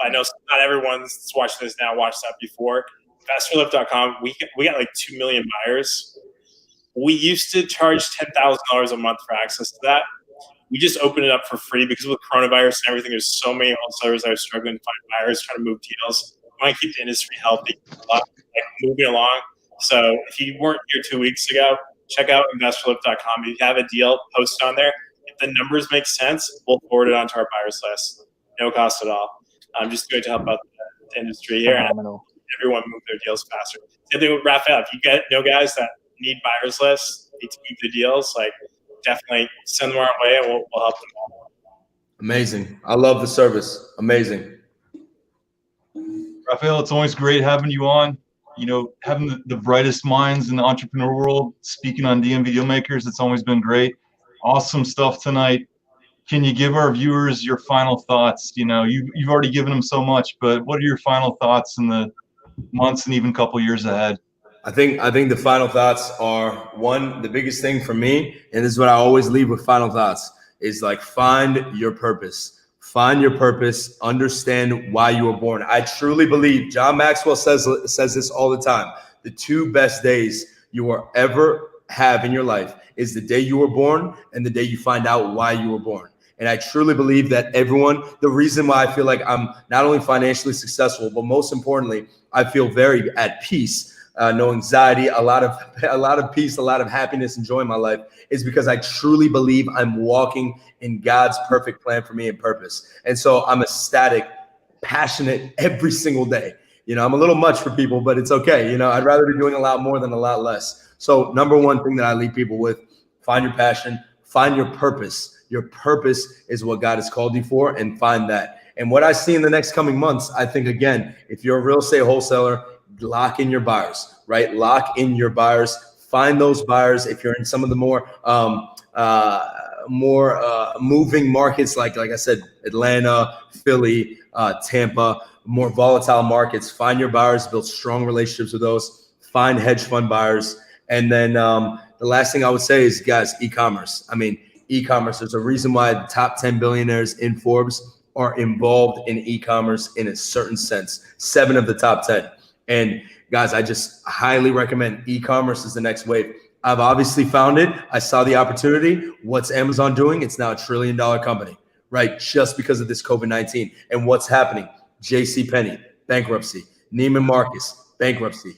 I know not everyone's watching this now, watched that before. Investorlift.com, we got like 2 million buyers. We used to charge $10,000 a month for access to that. We just opened it up for free because with coronavirus and everything, there's so many wholesalers that are struggling to find buyers, trying to move deals. We want to keep the industry healthy, moving along. So if you weren't here 2 weeks ago, check out investorlift.com. If you have a deal, post it on there. If the numbers make sense, we'll forward it onto our buyers list. No cost at all. I'm just going to help out the industry here and everyone move their deals faster. Same thing with Raphael. If you know guys that need buyers lists, need to move the deals, like definitely send them our way and we'll help them all. Amazing. I love the service. Amazing. Raphael, it's always great having you on. Having the brightest minds in the entrepreneur world speaking on DMV Dealmakers, it's always been great. Awesome stuff tonight. Can you give our viewers your final thoughts? You've already given them so much, but what are your final thoughts in the months and even couple years ahead? I think the final thoughts are, one, the biggest thing for me, and this is what I always leave with final thoughts, is like find your purpose. Find your purpose, understand why you were born. I truly believe, John Maxwell says this all the time, the 2 best days you will ever have in your life is the day you were born and the day you find out why you were born. And I truly believe that the reason why I feel like I'm not only financially successful, but most importantly, I feel very at peace, no anxiety, a lot of peace, a lot of happiness, enjoying my life, is because I truly believe I'm walking in God's perfect plan for me and purpose. And so I'm ecstatic, passionate every single day. I'm a little much for people, but it's okay. I'd rather be doing a lot more than a lot less. So number one thing that I leave people with, find your passion, find your purpose. Your purpose is what God has called you for, and find that. And what I see in the next coming months, I think, again, if you're a real estate wholesaler, lock in your buyers, right? Lock in your buyers. Find those buyers. If you're in some of the more moving markets, like I said, Atlanta, Philly, Tampa, more volatile markets, find your buyers, build strong relationships with those, find hedge fund buyers. And then the last thing I would say is, guys, e-commerce. I mean, e-commerce, there's a reason why the top 10 billionaires in Forbes are involved in e-commerce in a certain sense, 7 of the top 10. And guys, I just highly recommend e-commerce is the next wave. I've obviously found it. I saw the opportunity. What's Amazon doing? It's now $1 trillion company, right? Just because of this COVID-19. And what's happening? JCPenney, bankruptcy. Neiman Marcus, bankruptcy.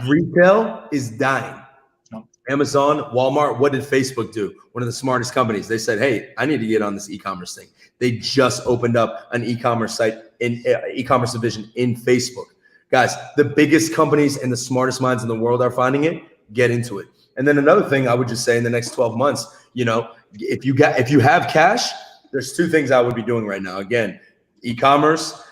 Retail is dying. Amazon, Walmart, what did Facebook do? One of the smartest companies. They said, hey, I need to get on this e-commerce thing. They just opened up an e-commerce site in e-commerce division in Facebook. Guys, the biggest companies and the smartest minds in the world are finding it. Get into it. And then another thing I would just say in the next 12 months, you know, if you have cash, there's two things I would be doing right now. Again, e-commerce.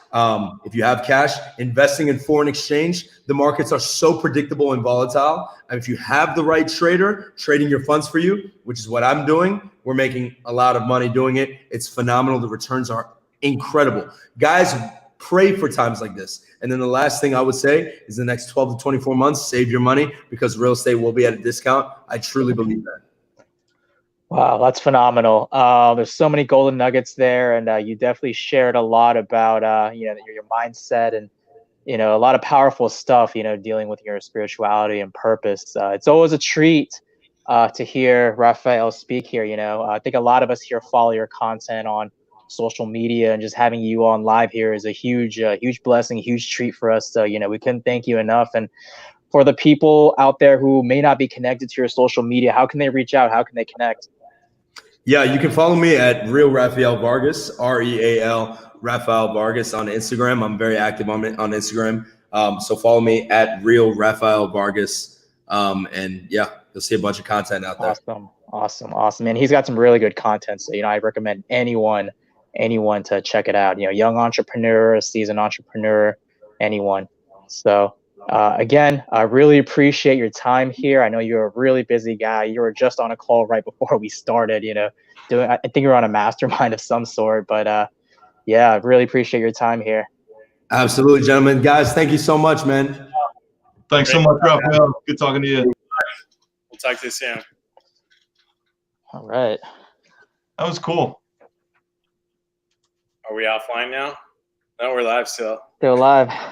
If you have cash, investing in foreign exchange, the markets are so predictable and volatile. And if you have the right trader trading your funds for you, which is what I'm doing, we're making a lot of money doing it. It's phenomenal. The returns are incredible. Guys, pray for times like this. And then the last thing I would say is the next 12 to 24 months, save your money because real estate will be at a discount. I truly believe that. Wow, that's phenomenal. There's so many golden nuggets there, and you definitely shared a lot about you know, your mindset and, you know, a lot of powerful stuff, you know, dealing with your spirituality and purpose. It's always a treat to hear Raphael speak here. You know, I think a lot of us here follow your content on social media, and just having you on live here is a huge blessing, huge treat for us. So, you know, we couldn't thank you enough. And for the people out there who may not be connected to your social media, how can they reach out? How can they connect? Yeah, you can follow me at Real Raphael Vargas, REAL Raphael Vargas on Instagram. I'm very active on Instagram. So follow me at Real Raphael Vargas. And yeah, you'll see a bunch of content out there. Awesome. And he's got some really good content. So, you know, I recommend anyone to check it out. You know, young entrepreneur, seasoned entrepreneur, anyone. So again, I really appreciate your time here. I know you're a really busy guy. You were just on a call right before we started, you know, I think you're on a mastermind of some sort, but yeah, I really appreciate your time here. Absolutely, gentlemen. Guys, thank you so much, man. Thanks so much, Raphael. Good talking to you. We'll talk to you soon. All right. That was cool. Are we offline now? No, we're live still. Still live.